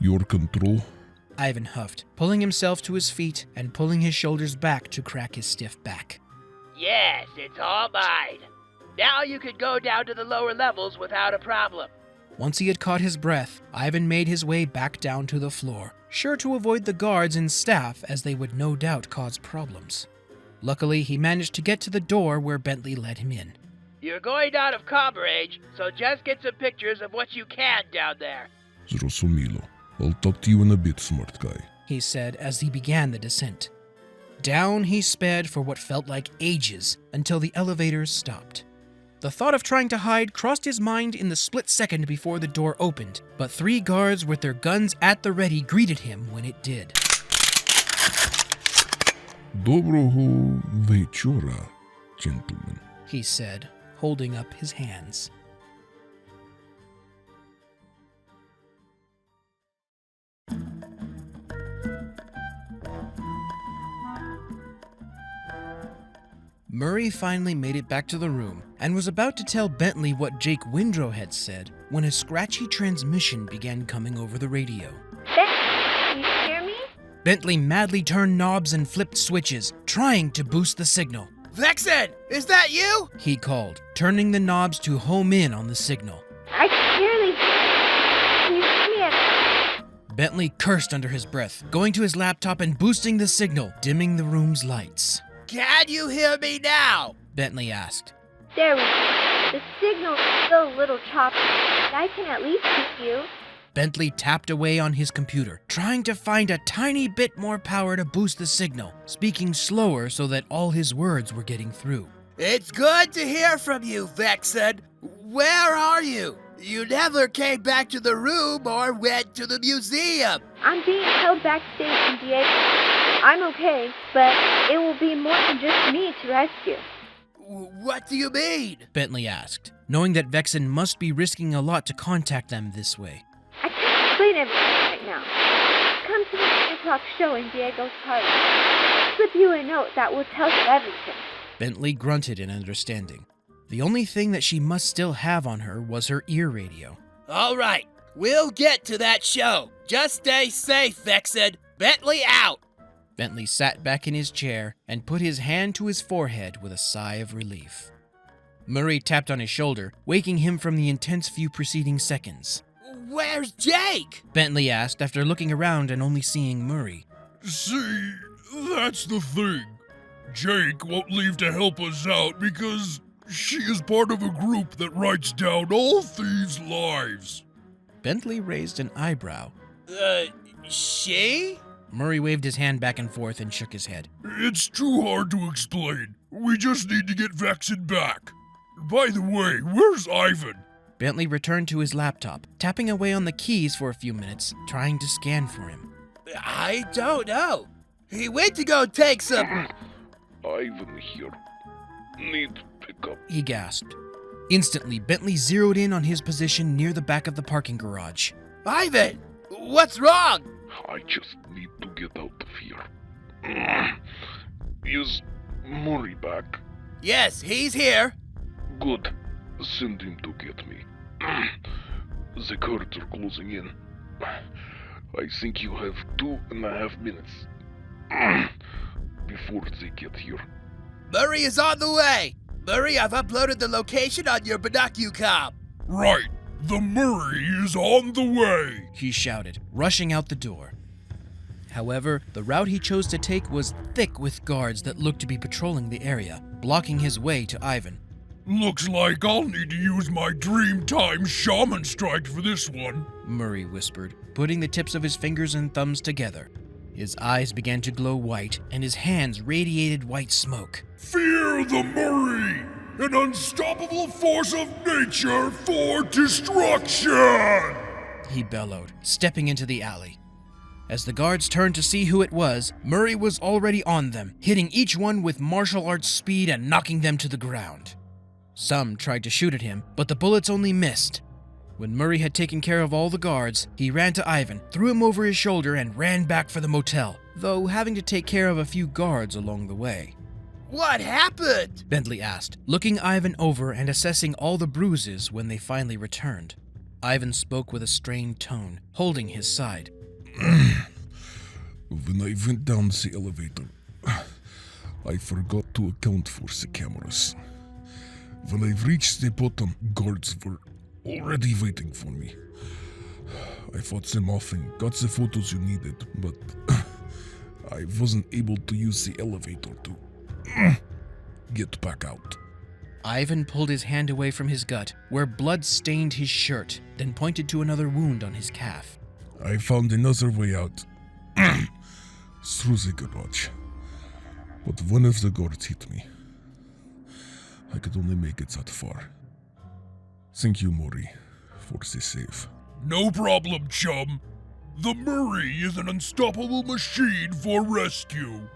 your control. Ivan huffed, pulling himself to his feet and pulling his shoulders back to crack his stiff back. Yes, it's all mine. Now you can go down to the lower levels without a problem. Once he had caught his breath, Ivan made his way back down to the floor, sure to avoid the guards and staff as they would no doubt cause problems. Luckily, he managed to get to the door where Bentley led him in. You're going out of comm range, so just get some pictures of what you can down there. Zrosumilo. I'll talk to you in a bit, smart guy, he said as he began the descent. Down he sped for what felt like ages until the elevators stopped. The thought of trying to hide crossed his mind in the split second before the door opened, but 3 guards with their guns at the ready greeted him when it did. Dobroho večera, gentlemen, he said, holding up his hands. Murray finally made it back to the room and was about to tell Bentley what Jake Windro had said when a scratchy transmission began coming over the radio. Can you hear me? Bentley madly turned knobs and flipped switches, trying to boost the signal. Vexen, is that you? He called, turning the knobs to home in on the signal. I can barely hear. Can you hear me at Bentley cursed under his breath, going to his laptop and boosting the signal, dimming the room's lights. Can you hear me now? Bentley asked. There we go. The signal is still a little choppy, but I can at least hear you. Bentley tapped away on his computer, trying to find a tiny bit more power to boost the signal, speaking slower so that all his words were getting through. It's good to hear from you, Vexen. Where are you? You never came back to the room or went to the museum. I'm being held backstage in Diego. I'm okay, but it will be more than just me to rescue. What do you mean? Bentley asked, knowing that Vexen must be risking a lot to contact them this way. I can't explain everything right now. Come to the 9 o'clock show in Diego's party. I'll slip you a note that will tell you everything. Bentley grunted in understanding. The only thing that she must still have on her was her ear radio. All right, we'll get to that show. Just stay safe, Vexen. Bentley out. Bentley sat back in his chair and put his hand to his forehead with a sigh of relief. Murray tapped on his shoulder, waking him from the intense few preceding seconds. Where's Jake? Bentley asked after looking around and only seeing Murray. See, that's the thing. Jake won't leave to help us out because she is part of a group that writes down all thieves' lives. Bentley raised an eyebrow. She? Murray waved his hand back and forth and shook his head. It's too hard to explain. We just need to get Vexen back. By the way, where's Ivan? Bentley returned to his laptop, tapping away on the keys for a few minutes, trying to scan for him. I don't know. He went to go take some... Ivan here. Need pickup. He gasped. Instantly, Bentley zeroed in on his position near the back of the parking garage. Ivan! What's wrong? I just need to get out of here. Is Murray back? Yes, he's here. Good. Send him to get me. The guards are closing in. I think you have 2.5 minutes before they get here. Murray is on the way. Murray, I've uploaded the location on your binocucom. Right. The Murray is on the way, he shouted, rushing out the door. However, the route he chose to take was thick with guards that looked to be patrolling the area, blocking his way to Ivan. Looks like I'll need to use my Dreamtime Shaman Strike for this one, Murray whispered, putting the tips of his fingers and thumbs together. His eyes began to glow white, and his hands radiated white smoke. Fear the Murray! An unstoppable force of nature for destruction! He bellowed, stepping into the alley. As the guards turned to see who it was, Murray was already on them, hitting each one with martial arts speed and knocking them to the ground. Some tried to shoot at him, but the bullets only missed. When Murray had taken care of all the guards, he ran to Ivan, threw him over his shoulder, and ran back for the motel, though having to take care of a few guards along the way. What happened? Bentley asked, looking Ivan over and assessing all the bruises when they finally returned. Ivan spoke with a strained tone, holding his side. When I went down the elevator, I forgot to account for the cameras. When I reached the bottom, guards were already waiting for me. I fought them off and got the photos you needed, but I wasn't able to use the elevator to get back out. Ivan pulled his hand away from his gut, where blood stained his shirt, then pointed to another wound on his calf. I found another way out through the garage, but one of the guards hit me. I could only make it that far. Thank you, Murray, for the save. No problem, chum. The Murray is an unstoppable machine for rescue.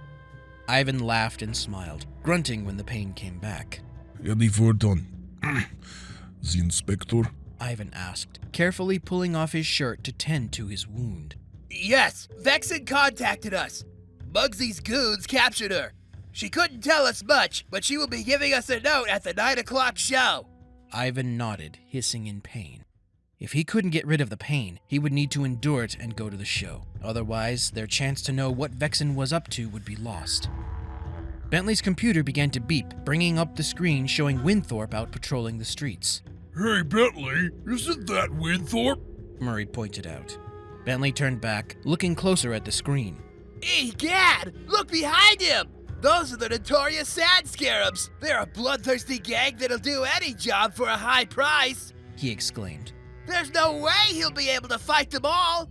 Ivan laughed and smiled, grunting when the pain came back. Any word on the inspector? Ivan asked, carefully pulling off his shirt to tend to his wound. Yes, Vexen contacted us. Mugsy's goons captured her. She couldn't tell us much, but she will be giving us a note at the 9 o'clock show. Ivan nodded, hissing in pain. If he couldn't get rid of the pain, he would need to endure it and go to the show. Otherwise, their chance to know what Vexen was up to would be lost. Bentley's computer began to beep, bringing up the screen showing Winthorpe out patrolling the streets. Hey, Bentley, isn't that Winthorpe? Murray pointed out. Bentley turned back, looking closer at the screen. Egad! Look behind him! Those are the notorious Sand Scarabs! They're a bloodthirsty gang that'll do any job for a high price! He exclaimed. There's no way he'll be able to fight them all!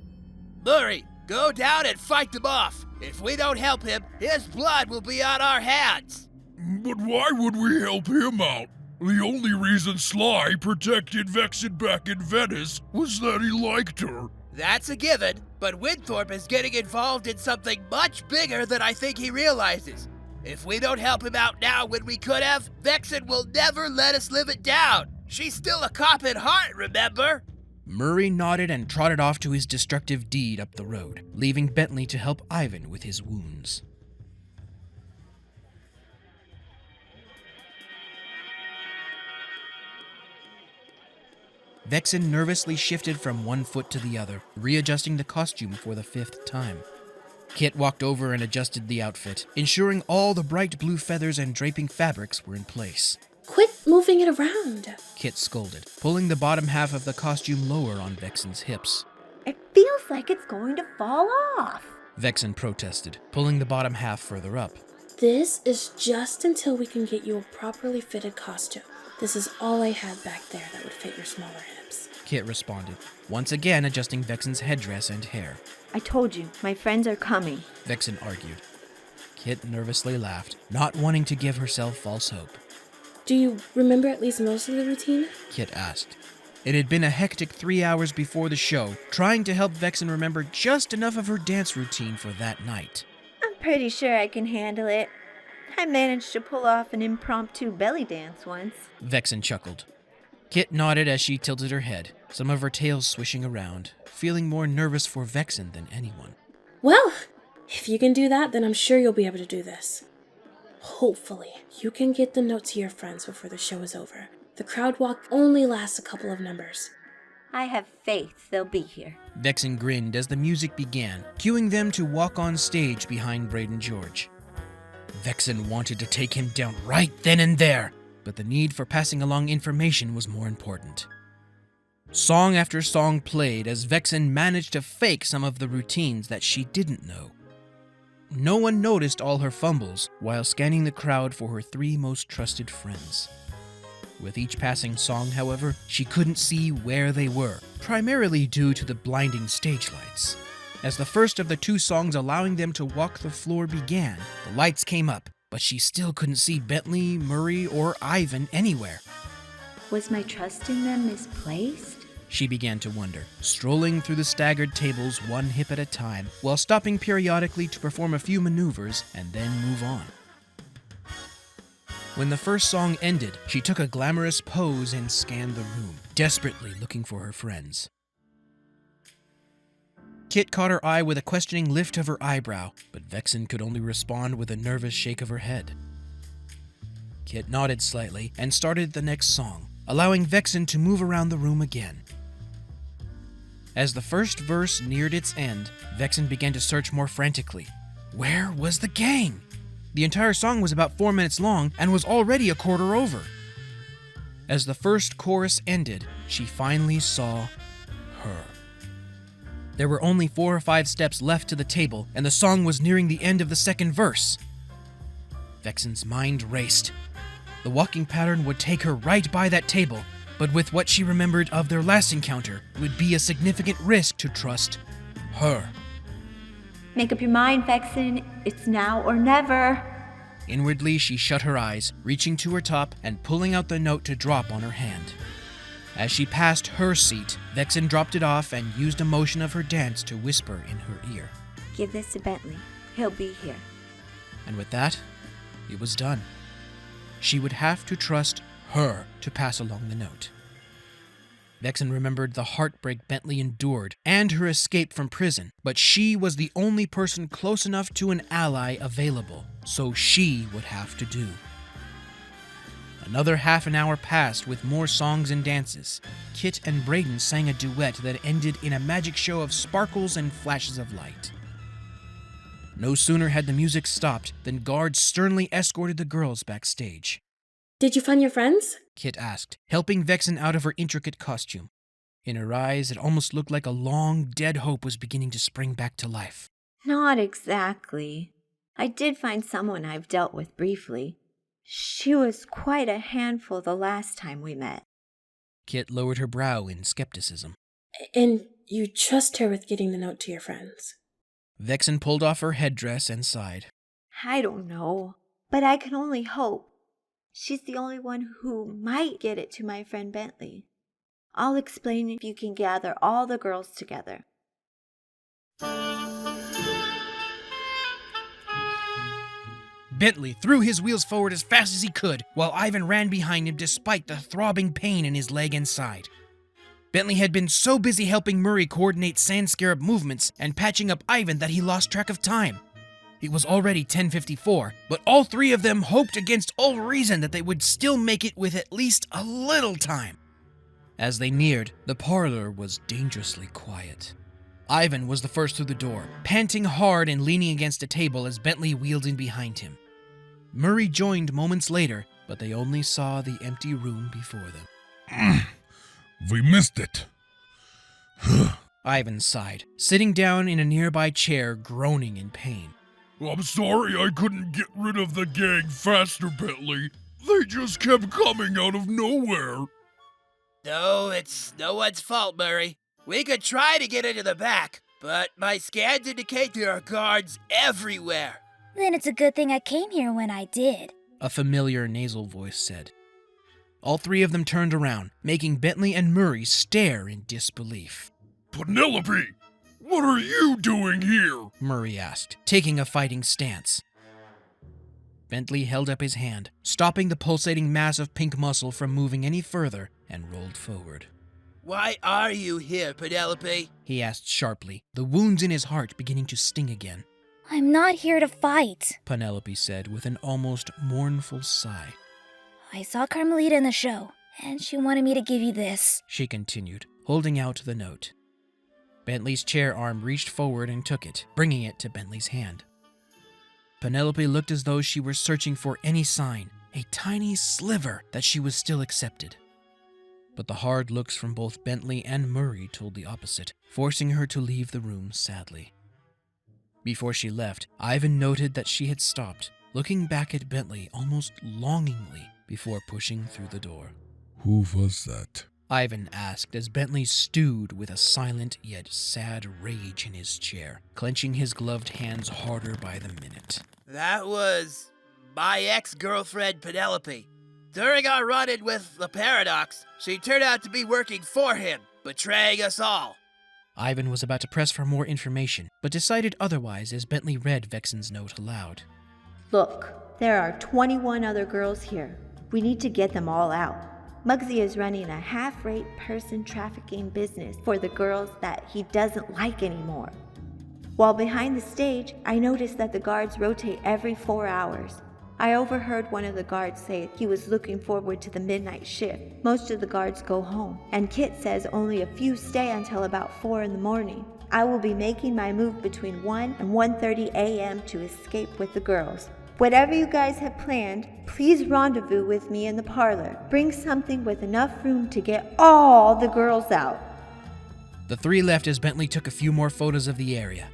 Murray, go down and fight them off! If we don't help him, his blood will be on our hands! But why would we help him out? The only reason Sly protected Vexen back in Venice was that he liked her. That's a given, but Winthorpe is getting involved in something much bigger than I think he realizes. If we don't help him out now when we could have, Vexen will never let us live it down. She's still a cop at heart, remember? Murray nodded and trotted off to his destructive deed up the road, leaving Bentley to help Ivan with his wounds. Vexen nervously shifted from one foot to the other, readjusting the costume for the 5th time. Kit walked over and adjusted the outfit, ensuring all the bright blue feathers and draping fabrics were in place. Quit moving it around. Kit scolded, pulling the bottom half of the costume lower on Vexen's hips. It feels like it's going to fall off. Vexen protested, pulling the bottom half further up. This is just until we can get you a properly fitted costume. This is all I had back there that would fit your smaller hips. Kit responded, once again adjusting Vexen's headdress and hair. I told you, my friends are coming. Vexen argued. Kit nervously laughed, not wanting to give herself false hope. Do you remember at least most of the routine? Kit asked. It had been a hectic 3 hours before the show, trying to help Vexen remember just enough of her dance routine for that night. I'm pretty sure I can handle it. I managed to pull off an impromptu belly dance once. Vexen chuckled. Kit nodded as she tilted her head, some of her tail swishing around, feeling more nervous for Vexen than anyone. Well, if you can do that, then I'm sure you'll be able to do this. Hopefully, you can get the note to your friends before the show is over. The crowd walk only lasts a couple of numbers. I have faith they'll be here. Vexen grinned as the music began, cueing them to walk on stage behind Braden George. Vexen wanted to take him down right then and there, but the need for passing along information was more important. Song after song played as Vexen managed to fake some of the routines that she didn't know. No one noticed all her fumbles while scanning the crowd for her 3 most trusted friends. With each passing song, however, she couldn't see where they were, primarily due to the blinding stage lights. As the first of the 2 songs allowing them to walk the floor began, the lights came up, but she still couldn't see Bentley, Murray, or Ivan anywhere. Was my trust in them misplaced? She began to wonder, strolling through the staggered tables one hip at a time, while stopping periodically to perform a few maneuvers and then move on. When the first song ended, she took a glamorous pose and scanned the room, desperately looking for her friends. Kit caught her eye with a questioning lift of her eyebrow, but Vexen could only respond with a nervous shake of her head. Kit nodded slightly and started the next song, allowing Vexen to move around the room again. As the first verse neared its end, Vexen began to search more frantically. Where was the gang? The entire song was about 4 minutes long and was already a quarter over. As the first chorus ended, she finally saw her. There were only 4 or 5 steps left to the table, and the song was nearing the end of the second verse. Vexen's mind raced. The walking pattern would take her right by that table, but with what she remembered of their last encounter, it would be a significant risk to trust her. Make up your mind, Vexen. It's now or never. Inwardly, she shut her eyes, reaching to her top and pulling out the note to drop on her hand. As she passed her seat, Vexen dropped it off and used a motion of her dance to whisper in her ear. Give this to Bentley. He'll be here. And with that, it was done. She would have to trust her to pass along the note. Vexen remembered the heartbreak Bentley endured and her escape from prison, but she was the only person close enough to an ally available, so she would have to do. Another half an hour passed with more songs and dances. Kit and Braden sang a duet that ended in a magic show of sparkles and flashes of light. No sooner had the music stopped than guards sternly escorted the girls backstage. Did you find your friends? Kit asked, helping Vexen out of her intricate costume. In her eyes, it almost looked like a long, dead hope was beginning to spring back to life. Not exactly. I did find someone I've dealt with briefly. She was quite a handful the last time we met. Kit lowered her brow in skepticism. And you trust her with getting the note to your friends? Vexen pulled off her headdress and sighed. I don't know, but I can only hope. She's the only one who might get it to my friend Bentley. I'll explain if you can gather all the girls together. Bentley threw his wheels forward as fast as he could, while Ivan ran behind him despite the throbbing pain in his leg and side. Bentley had been so busy helping Murray coordinate Sand Scarab movements and patching up Ivan that he lost track of time. It was already 10:54, but all three of them hoped against all reason that they would still make it with at least a little time. As they neared, the parlor was dangerously quiet. Ivan was the first through the door, panting hard and leaning against a table as Bentley wheeled in behind him. Murray joined moments later, but they only saw the empty room before them. We missed it. Ivan sighed, sitting down in a nearby chair, groaning in pain. I'm sorry I couldn't get rid of the gang faster, Bentley. They just kept coming out of nowhere. No, it's no one's fault, Murray. We could try to get into the back, but my scans indicate there are guards everywhere. Then it's a good thing I came here when I did, A familiar nasal voice said. All three of them turned around, making Bentley and Murray stare in disbelief. Penelope, what are you doing here? Murray asked, taking a fighting stance. Bentley held up his hand, stopping the pulsating mass of pink muscle from moving any further, and rolled forward. Why are you here, Penelope? He asked sharply, the wounds in his heart beginning to sting again. I'm not here to fight, Penelope said with an almost mournful sigh. I saw Carmelita in the show, and she wanted me to give you this, she continued, holding out the note. Bentley's chair arm reached forward and took it, bringing it to Bentley's hand. Penelope looked as though she were searching for any sign, a tiny sliver that she was still accepted. But the hard looks from both Bentley and Murray told the opposite, forcing her to leave the room sadly. Before she left, Ivan noted that she had stopped, looking back at Bentley almost longingly before pushing through the door. Who was that? Ivan asked as Bentley stewed with a silent yet sad rage in his chair, clenching his gloved hands harder by the minute. That was my ex-girlfriend, Penelope. During our run-in with the Paradox, she turned out to be working for him, betraying us all. Ivan was about to press for more information, but decided otherwise as Bentley read Vexen's note aloud. Look, there are 21 other girls here. We need to get them all out. Muggsy is running a half-rate person trafficking business for the girls that he doesn't like anymore. While behind the stage, I noticed that the guards rotate every 4 hours. I overheard one of the guards say he was looking forward to the midnight shift. Most of the guards go home, and Kit says only a few stay until about 4 in the morning. I will be making my move between 1 and 1:30 a.m. to escape with the girls. Whatever you guys have planned, please rendezvous with me in the parlor. Bring something with enough room to get all the girls out. The three left as Bentley took a few more photos of the area.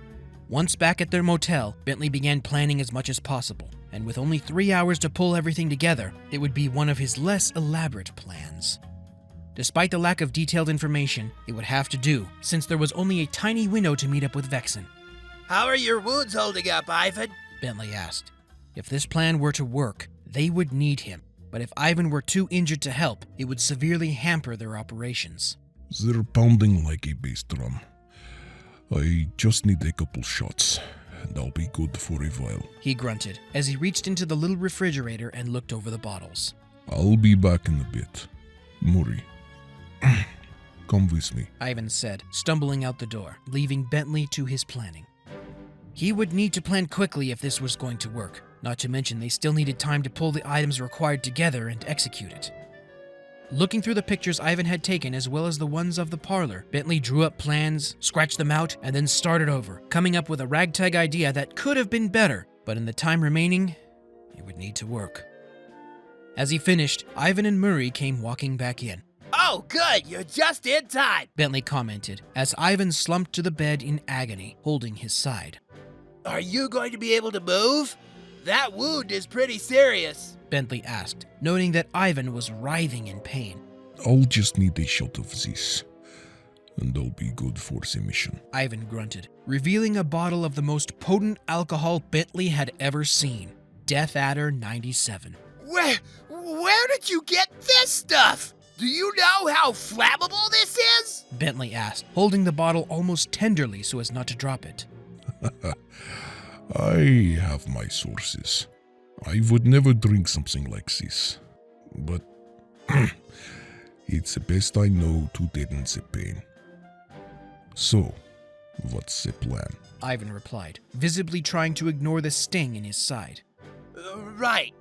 Once back at their motel, Bentley began planning as much as possible, and with only 3 hours to pull everything together, it would be one of his less elaborate plans. Despite the lack of detailed information, it would have to do, since there was only a tiny window to meet up with Vexen. How are your wounds holding up, Ivan? Bentley asked. If this plan were to work, they would need him, but if Ivan were too injured to help, it would severely hamper their operations. They're pounding like a bass drum. I just need a couple shots, and I'll be good for a while, he grunted as he reached into the little refrigerator and looked over the bottles. I'll be back in a bit. Murray, come with me, Ivan said, stumbling out the door, leaving Bentley to his planning. He would need to plan quickly if this was going to work, not to mention they still needed time to pull the items required together and execute it. Looking through the pictures Ivan had taken as well as the ones of the parlor, Bentley drew up plans, scratched them out, and then started over, coming up with a ragtag idea that could have been better, but in the time remaining, it would need to work. As he finished, Ivan and Murray came walking back in. Oh, good, you're just in time, Bentley commented, as Ivan slumped to the bed in agony, holding his side. Are you going to be able to move? That wound is pretty serious, Bentley asked, noting that Ivan was writhing in pain. I'll just need a shot of this, and I'll be good for the mission, Ivan grunted, revealing a bottle of the most potent alcohol Bentley had ever seen, Death Adder 97. Where did you get this stuff? Do you know how flammable this is? Bentley asked, holding the bottle almost tenderly so as not to drop it. I have my sources. I would never drink something like this, but it's the best I know to deaden the pain. So, what's the plan? Ivan replied, visibly trying to ignore the sting in his side. Right.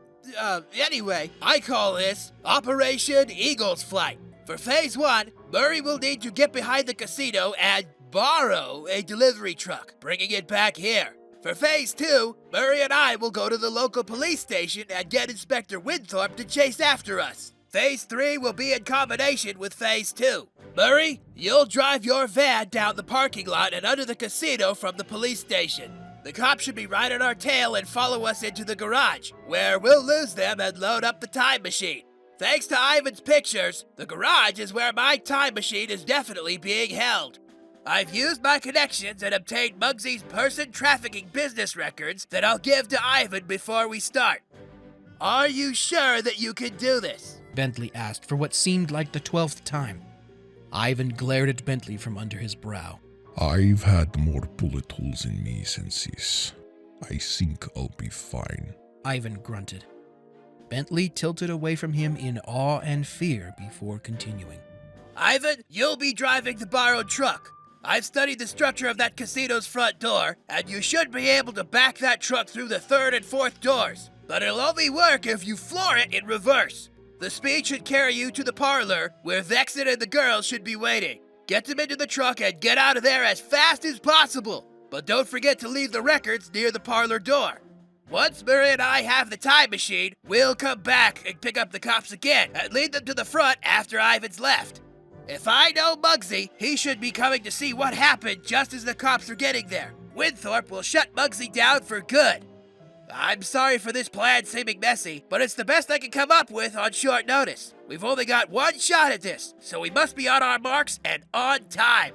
Anyway, I call this Operation Eagle's Flight. For Phase 1, Murray will need to get behind the casino and borrow a delivery truck, bringing it back here. For Phase 2, Murray and I will go to the local police station and get Inspector Windthorpe to chase after us. Phase 3 will be in combination with Phase 2. Murray, you'll drive your van down the parking lot and under the casino from the police station. The cops should be right on our tail and follow us into the garage, where we'll lose them and load up the time machine. Thanks to Ivan's pictures, the garage is where my time machine is definitely being held. I've used my connections and obtained Muggsy's person trafficking business records that I'll give to Ivan before we start. Are you sure that you can do this? Bentley asked for what seemed like the 12th time. Ivan glared at Bentley from under his brow. I've had more bullet holes in me since this. I think I'll be fine, Ivan grunted. Bentley tilted away from him in awe and fear before continuing. Ivan, you'll be driving the borrowed truck. I've studied the structure of that casino's front door, and you should be able to back that truck through the 3rd and 4th doors. But it'll only work if you floor it in reverse. The speed should carry you to the parlor, where Vexen and the girls should be waiting. Get them into the truck and get out of there as fast as possible. But don't forget to leave the records near the parlor door. Once Murray and I have the time machine, we'll come back and pick up the cops again and lead them to the front after Ivan's left. If I know Muggsy, he should be coming to see what happened just as the cops are getting there. Windthorpe will shut Muggsy down for good. I'm sorry for this plan seeming messy, but it's the best I can come up with on short notice. We've only got one shot at this, so we must be on our marks and on time.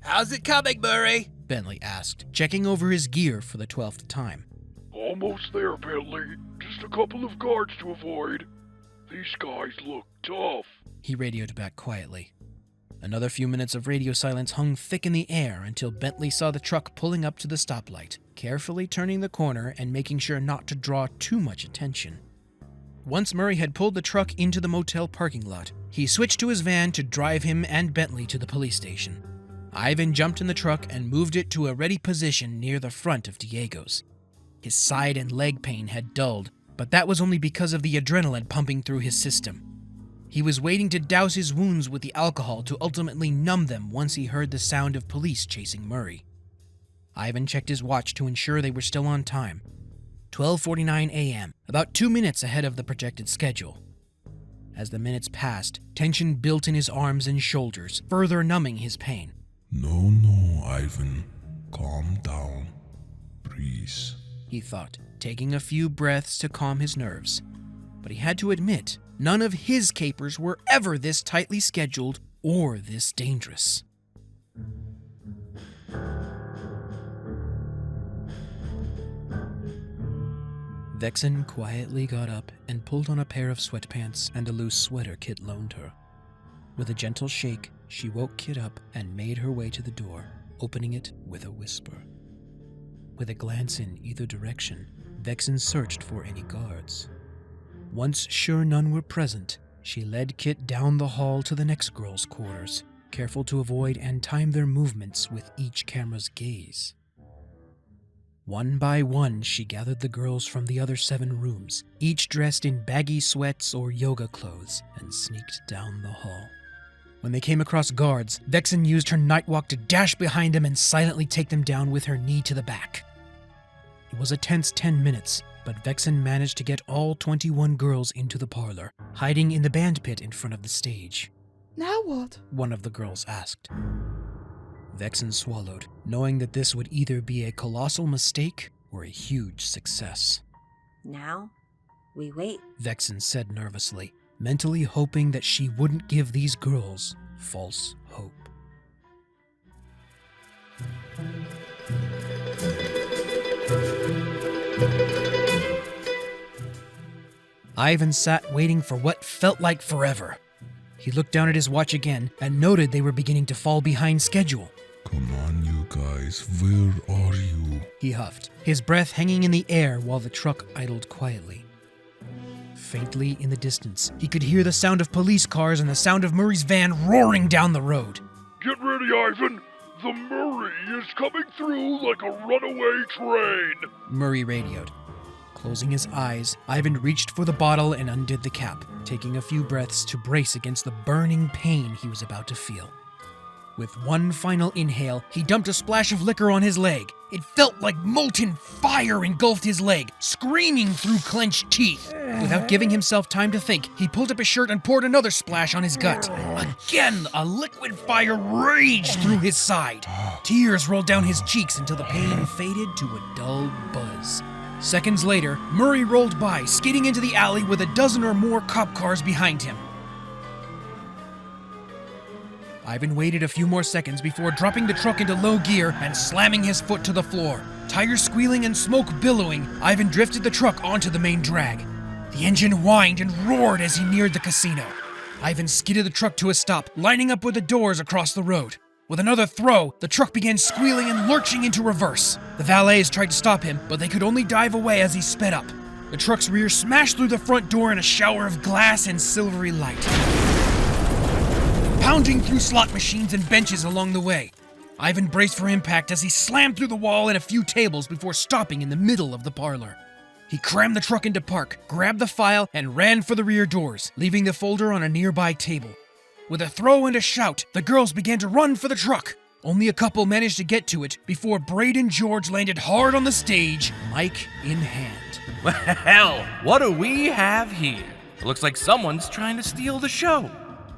How's it coming, Murray? Bentley asked, checking over his gear for the 12th time. Almost there, Bentley. Just a couple of guards to avoid. These guys look tough, he radioed back quietly. Another few minutes of radio silence hung thick in the air until Bentley saw the truck pulling up to the stoplight, carefully turning the corner and making sure not to draw too much attention. Once Murray had pulled the truck into the motel parking lot, he switched to his van to drive him and Bentley to the police station. Ivan jumped in the truck and moved it to a ready position near the front of Diego's. His side and leg pain had dulled, but that was only because of the adrenaline pumping through his system. He was waiting to douse his wounds with the alcohol to ultimately numb them once he heard the sound of police chasing Murray. Ivan checked his watch to ensure they were still on time. 12:49 a.m., about 2 minutes ahead of the projected schedule. As the minutes passed, tension built in his arms and shoulders, further numbing his pain. No, Ivan. Calm down. Breathe, he thought, taking a few breaths to calm his nerves. But he had to admit, none of his capers were ever this tightly scheduled or this dangerous. Vexen quietly got up and pulled on a pair of sweatpants and a loose sweater Kit loaned her. With a gentle shake, She woke Kit up and made her way to the door, opening it with a whisper. With a glance in either direction, Vexen searched for any guards. Once sure none were present, she led Kit down the hall to the next girl's quarters, careful to avoid and time their movements with each camera's gaze. One by one, she gathered the girls from the other 7 rooms, each dressed in baggy sweats or yoga clothes, and sneaked down the hall. When they came across guards, Vexen used her nightwalk to dash behind them and silently take them down with her knee to the back. It was a tense 10 minutes, but Vexen managed to get all 21 girls into the parlor, hiding in the band pit in front of the stage. Now what? One of the girls asked. Vexen swallowed, knowing that this would either be a colossal mistake or a huge success. Now, we wait, Vexen said nervously, mentally hoping that she wouldn't give these girls false hope. Ivan sat waiting for what felt like forever. He looked down at his watch again and noted they were beginning to fall behind schedule. Come on, you guys, where are you? He huffed, his breath hanging in the air while the truck idled quietly. Faintly in the distance, he could hear the sound of police cars and the sound of Murray's van roaring down the road. Get ready, Ivan. The Murray is coming through like a runaway train. Murray radioed. Closing his eyes, Ivan reached for the bottle and undid the cap, taking a few breaths to brace against the burning pain he was about to feel. With one final inhale, he dumped a splash of liquor on his leg. It felt like molten fire engulfed his leg, screaming through clenched teeth. Without giving himself time to think, he pulled up his shirt and poured another splash on his gut. Again, a liquid fire raged through his side. Tears rolled down his cheeks until the pain faded to a dull buzz. Seconds later, Murray rolled by, skating into the alley with a dozen or more cop cars behind him. Ivan waited a few more seconds before dropping the truck into low gear and slamming his foot to the floor. Tires squealing and smoke billowing, Ivan drifted the truck onto the main drag. The engine whined and roared as he neared the casino. Ivan skidded the truck to a stop, lining up with the doors across the road. With another throw, the truck began squealing and lurching into reverse. The valets tried to stop him, but they could only dive away as he sped up. The truck's rear smashed through the front door in a shower of glass and silvery light, pounding through slot machines and benches along the way. Ivan braced for impact as he slammed through the wall and a few tables before stopping in the middle of the parlor. He crammed the truck into park, grabbed the file, and ran for the rear doors, leaving the folder on a nearby table. With a throw and a shout, the girls began to run for the truck. Only a couple managed to get to it before Braden George landed hard on the stage, mic in hand. Well, what do we have here? It looks like someone's trying to steal the show.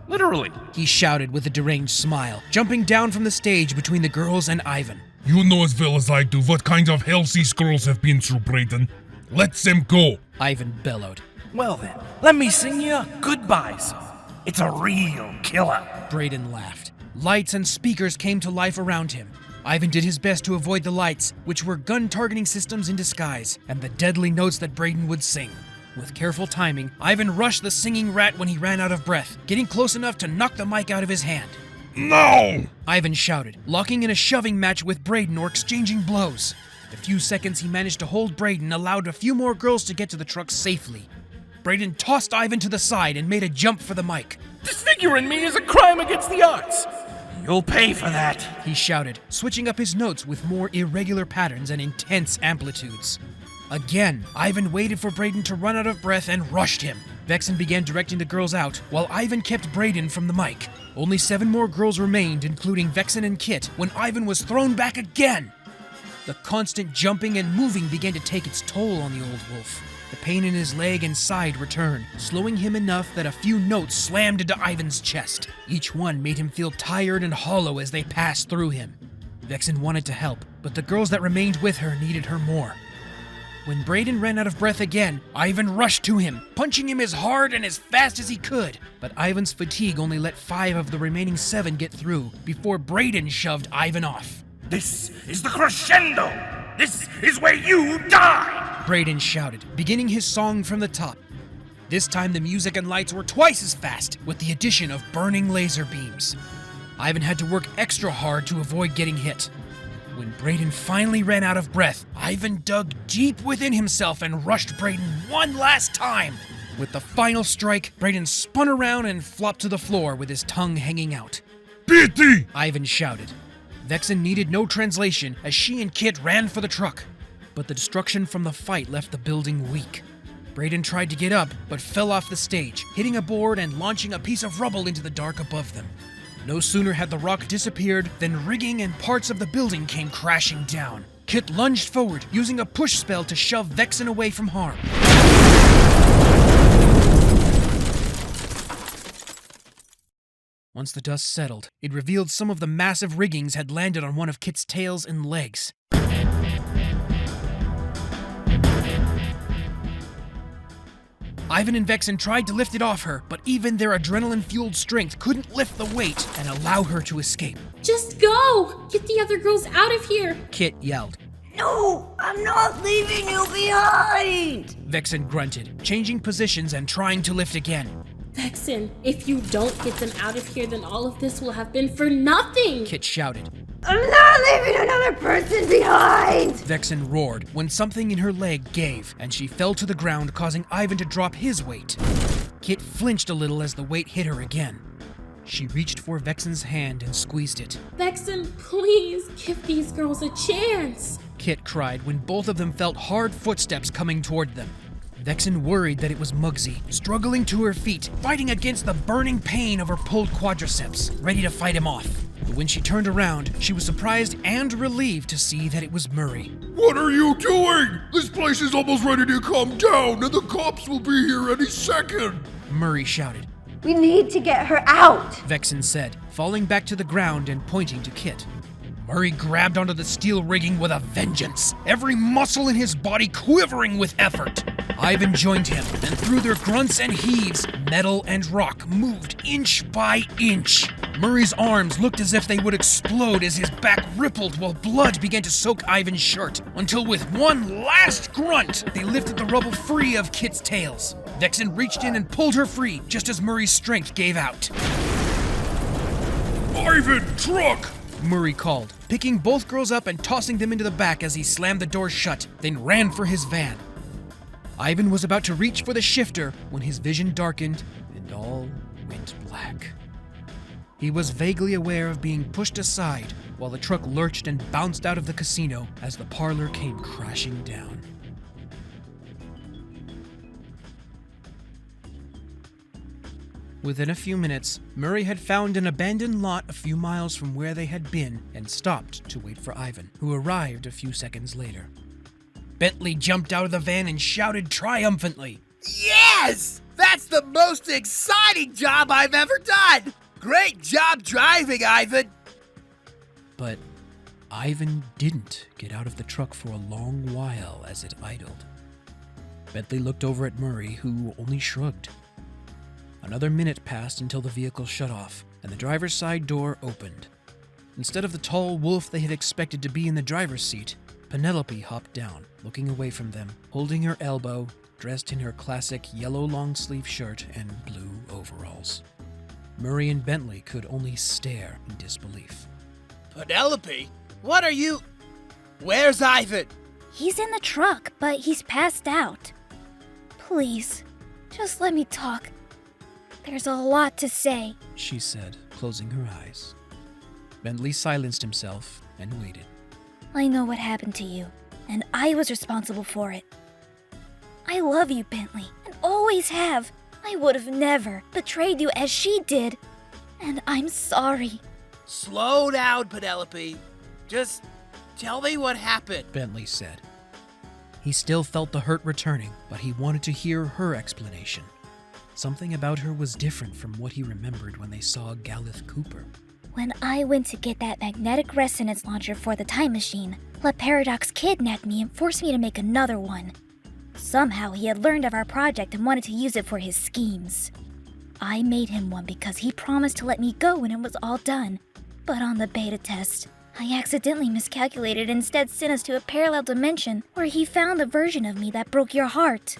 Literally. He shouted with a deranged smile, jumping down from the stage between the girls and Ivan. You know as well as I do what kind of hell these girls have been through, Braden. Let them go. Ivan bellowed. Well then, let me sing you a goodbye song. It's a real killer. Braden laughed. Lights and speakers came to life around him. Ivan did his best to avoid the lights, which were gun targeting systems in disguise, and the deadly notes that Braden would sing. With careful timing, Ivan rushed the singing rat when he ran out of breath, getting close enough to knock the mic out of his hand. No! Ivan shouted, locking in a shoving match with Braden or exchanging blows. The few seconds he managed to hold Braden allowed a few more girls to get to the truck safely. Braden tossed Ivan to the side and made a jump for the mic. Disfiguring me is a crime against the arts. You'll pay for that, he shouted, switching up his notes with more irregular patterns and intense amplitudes. Again, Ivan waited for Braden to run out of breath and rushed him. Vexen began directing the girls out, while Ivan kept Braden from the mic. Only 7 more girls remained, including Vexen and Kit, when Ivan was thrown back again. The constant jumping and moving began to take its toll on the old wolf. The pain in his leg and side returned, slowing him enough that a few notes slammed into Ivan's chest. Each one made him feel tired and hollow as they passed through him. Vexen wanted to help, but the girls that remained with her needed her more. When Braden ran out of breath again, Ivan rushed to him, punching him as hard and as fast as he could. But Ivan's fatigue only let 5 of the remaining 7 get through before Braden shoved Ivan off. This is the crescendo! This is where you die! Braden shouted, beginning his song from the top. This time the music and lights were twice as fast, with the addition of burning laser beams. Ivan had to work extra hard to avoid getting hit. When Braden finally ran out of breath, Ivan dug deep within himself and rushed Braden one last time. With the final strike, Braden spun around and flopped to the floor with his tongue hanging out. Pity! Ivan shouted. Vexen needed no translation as she and Kit ran for the truck. But the destruction from the fight left the building weak. Braden tried to get up, but fell off the stage, hitting a board and launching a piece of rubble into the dark above them. No sooner had the rock disappeared than rigging and parts of the building came crashing down. Kit lunged forward, using a push spell to shove Vexen away from harm. Once the dust settled, it revealed some of the massive riggings had landed on one of Kit's tails and legs. Ivan and Vexen tried to lift it off her, but even their adrenaline-fueled strength couldn't lift the weight and allow her to escape. Just go! Get the other girls out of here! Kit yelled. No, I'm not leaving you behind! Vexen grunted, changing positions and trying to lift again. Vexen, if you don't get them out of here, then all of this will have been for nothing! Kit shouted. I'm not leaving another person behind! Vexen roared when something in her leg gave, and she fell to the ground, causing Ivan to drop his weight. Kit flinched a little as the weight hit her again. She reached for Vexen's hand and squeezed it. Vexen, please, give these girls a chance! Kit cried when both of them felt hard footsteps coming toward them. Vexen worried that it was Muggsy, struggling to her feet, fighting against the burning pain of her pulled quadriceps, ready to fight him off. But when she turned around, she was surprised and relieved to see that it was Murray. What are you doing? This place is almost ready to come down, and the cops will be here any second! Murray shouted. We need to get her out! Vexen said, falling back to the ground and pointing to Kit. Murray grabbed onto the steel rigging with a vengeance, every muscle in his body quivering with effort. Ivan joined him, and through their grunts and heaves, metal and rock moved inch by inch. Murray's arms looked as if they would explode as his back rippled while blood began to soak Ivan's shirt, until with one last grunt, they lifted the rubble free of Kit's tails. Vexen reached in and pulled her free, just as Murray's strength gave out. Ivan, truck! Murray called, picking both girls up and tossing them into the back as he slammed the door shut, then ran for his van. Ivan was about to reach for the shifter when his vision darkened and all went black. He was vaguely aware of being pushed aside while the truck lurched and bounced out of the casino as the parlor came crashing down. Within a few minutes, Murray had found an abandoned lot a few miles from where they had been and stopped to wait for Ivan, who arrived a few seconds later. Bentley jumped out of the van and shouted triumphantly, Yes! That's the most exciting job I've ever done! Great job driving, Ivan! But Ivan didn't get out of the truck for a long while as it idled. Bentley looked over at Murray, who only shrugged. Another minute passed until the vehicle shut off, and the driver's side door opened. Instead of the tall wolf they had expected to be in the driver's seat, Penelope hopped down, looking away from them, holding her elbow, dressed in her classic yellow long-sleeve shirt and blue overalls. Murray and Bentley could only stare in disbelief. Penelope? What are you... Where's Ivan? He's in the truck, but he's passed out. Please, just let me talk. There's a lot to say, she said, closing her eyes. Bentley silenced himself and waited. I know what happened to you, and I was responsible for it. I love you, Bentley, and always have. I would have never betrayed you as she did, and I'm sorry. Slow down, Penelope. Just tell me what happened, Bentley said. He still felt the hurt returning, but he wanted to hear her explanation. Something about her was different from what he remembered when they saw Sly Cooper. When I went to get that magnetic resonance launcher for the time machine, Le Paradox kidnapped me and forced me to make another one. Somehow he had learned of our project and wanted to use it for his schemes. I made him one because he promised to let me go when it was all done. But on the beta test, I accidentally miscalculated and instead sent us to a parallel dimension where he found the version of me that broke your heart.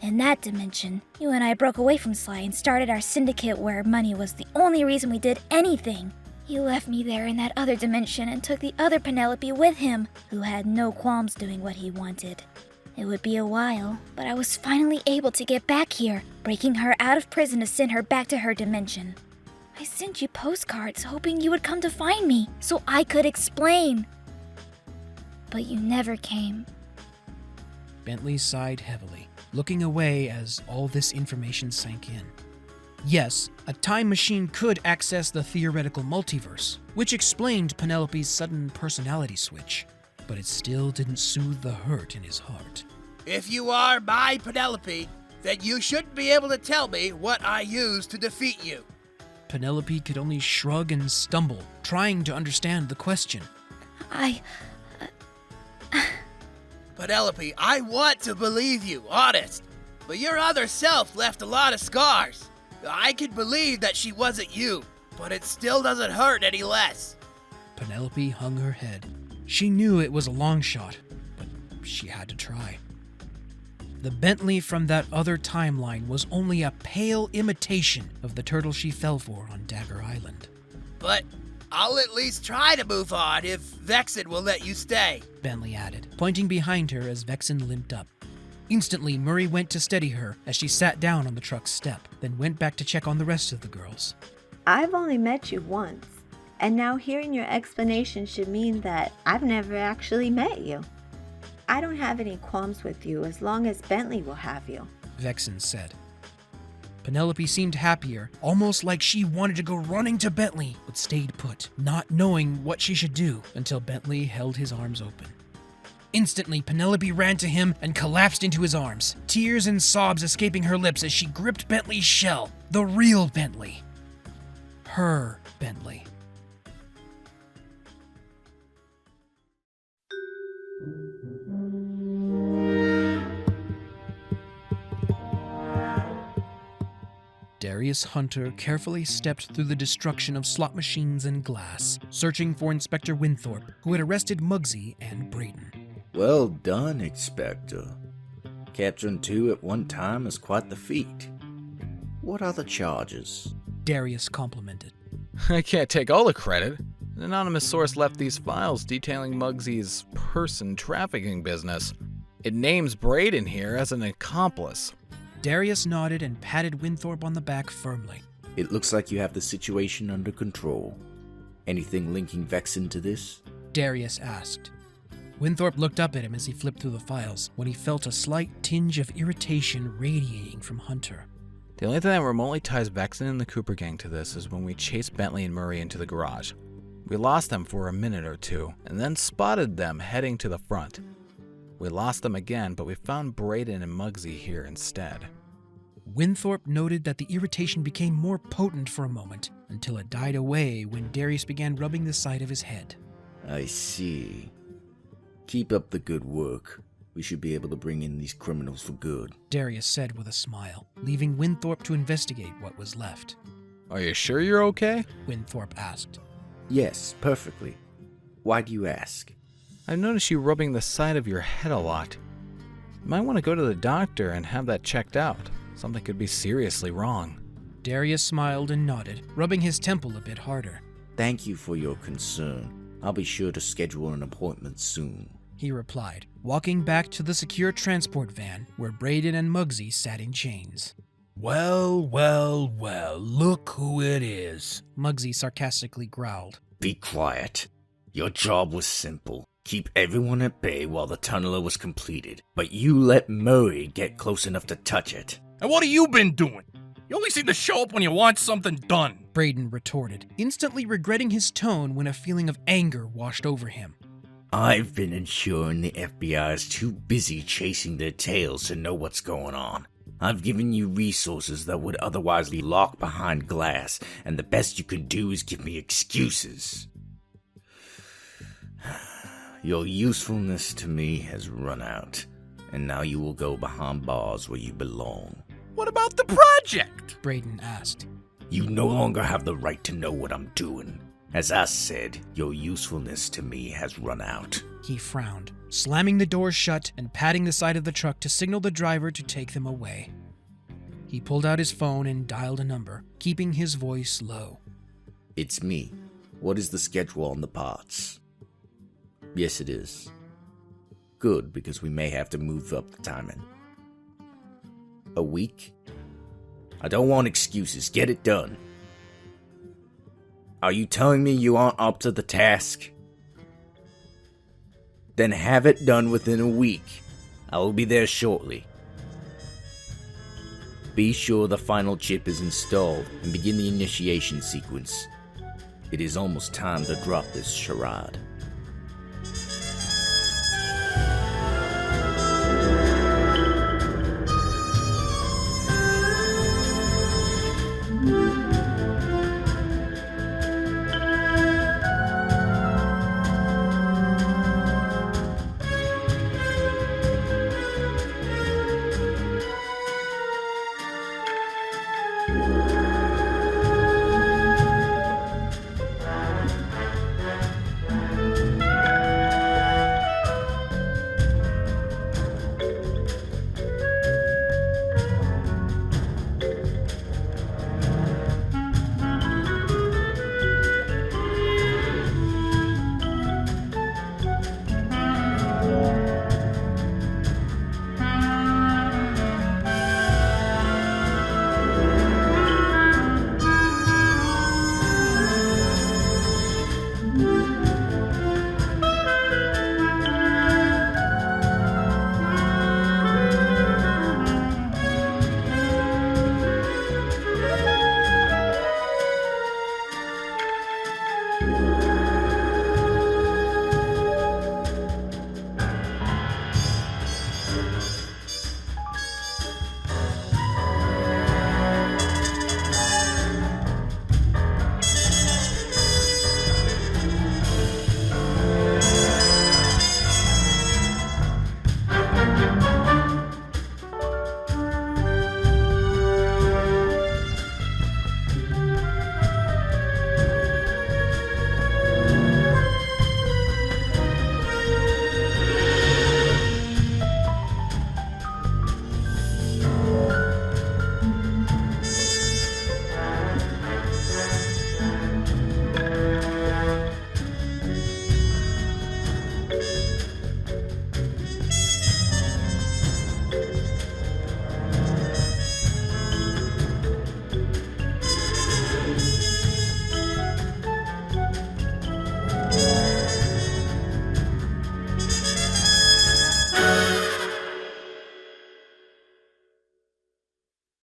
In that dimension, you and I broke away from Sly and started our syndicate where money was the only reason we did anything. He left me there in that other dimension and took the other Penelope with him, who had no qualms doing what he wanted. It would be a while, but I was finally able to get back here, breaking her out of prison to send her back to her dimension. I sent you postcards hoping you would come to find me, so I could explain. But you never came. Bentley sighed heavily, looking away as all this information sank in. Yes, a time machine could access the theoretical multiverse, which explained Penelope's sudden personality switch, but it still didn't soothe the hurt in his heart. If you are my Penelope, then you should be able to tell me what I used to defeat you. Penelope could only shrug and stumble, trying to understand the question. Penelope, I want to believe you, honest. But your other self left a lot of scars. I can believe that she wasn't you, but it still doesn't hurt any less. Penelope hung her head. She knew it was a long shot, but she had to try. The Bentley from that other timeline was only a pale imitation of the turtle she fell for on Dagger Island. But I'll at least try to move on if Vexen will let you stay, Bentley added, pointing behind her as Vexen limped up. Instantly, Murray went to steady her as she sat down on the truck's step, then went back to check on the rest of the girls. I've only met you once, and now hearing your explanation should mean that I've never actually met you. I don't have any qualms with you as long as Bentley will have you, Vexen said. Penelope seemed happier, almost like she wanted to go running to Bentley, but stayed put, not knowing what she should do until Bentley held his arms open. Instantly, Penelope ran to him and collapsed into his arms, tears and sobs escaping her lips as she gripped Bentley's shell, the real Bentley. Her Bentley. Darius Hunter carefully stepped through the destruction of slot machines and glass, searching for Inspector Winthorpe, who had arrested Muggsy and Braden. Well done, Inspector. Capturing two at one time is quite the feat. What are the charges? Darius complimented. I can't take all the credit. An anonymous source left these files detailing Muggsy's person trafficking business. It names Braden here as an accomplice. Darius nodded and patted Winthorpe on the back firmly. It looks like you have the situation under control. Anything linking Vexen to this? Darius asked. Winthorpe looked up at him as he flipped through the files, when he felt a slight tinge of irritation radiating from Hunter. The only thing that remotely ties Vexen and the Cooper gang to this is when we chased Bentley and Murray into the garage. We lost them for a minute or two, and then spotted them heading to the front. We lost them again, but we found Braden and Muggsy here instead. Winthorpe noted that the irritation became more potent for a moment, until it died away when Darius began rubbing the side of his head. I see. Keep up the good work. We should be able to bring in these criminals for good, Darius said with a smile, leaving Winthorpe to investigate what was left. Are you sure you're okay? Winthorpe asked. Yes, perfectly. Why do you ask? I've noticed you rubbing the side of your head a lot. You might want to go to the doctor and have that checked out. Something could be seriously wrong. Darius smiled and nodded, rubbing his temple a bit harder. Thank you for your concern. I'll be sure to schedule an appointment soon, he replied, walking back to the secure transport van where Braden and Muggsy sat in chains. Well, well, well, look who it is, Muggsy sarcastically growled. Be quiet. Your job was simple. Keep everyone at bay while the tunneler was completed, but you let Murray get close enough to touch it. And what have you been doing? You only seem to show up when you want something done, Braden retorted, instantly regretting his tone when a feeling of anger washed over him. I've been ensuring the FBI is too busy chasing their tails to know what's going on. I've given you resources that would otherwise be locked behind glass, and the best you can do is give me excuses. Your usefulness to me has run out, and now you will go behind bars where you belong. What about the project? Braden asked. You no longer have the right to know what I'm doing. As I said, your usefulness to me has run out. He frowned, slamming the door shut and patting the side of the truck to signal the driver to take them away. He pulled out his phone and dialed a number, keeping his voice low. It's me. What is the schedule on the parts? Yes, it is. Good, because we may have to move up the timing. A week? I don't want excuses. Get it done. Are you telling me you aren't up to the task? Then have it done within a week. I will be there shortly. Be sure the final chip is installed and begin the initiation sequence. It is almost time to drop this charade.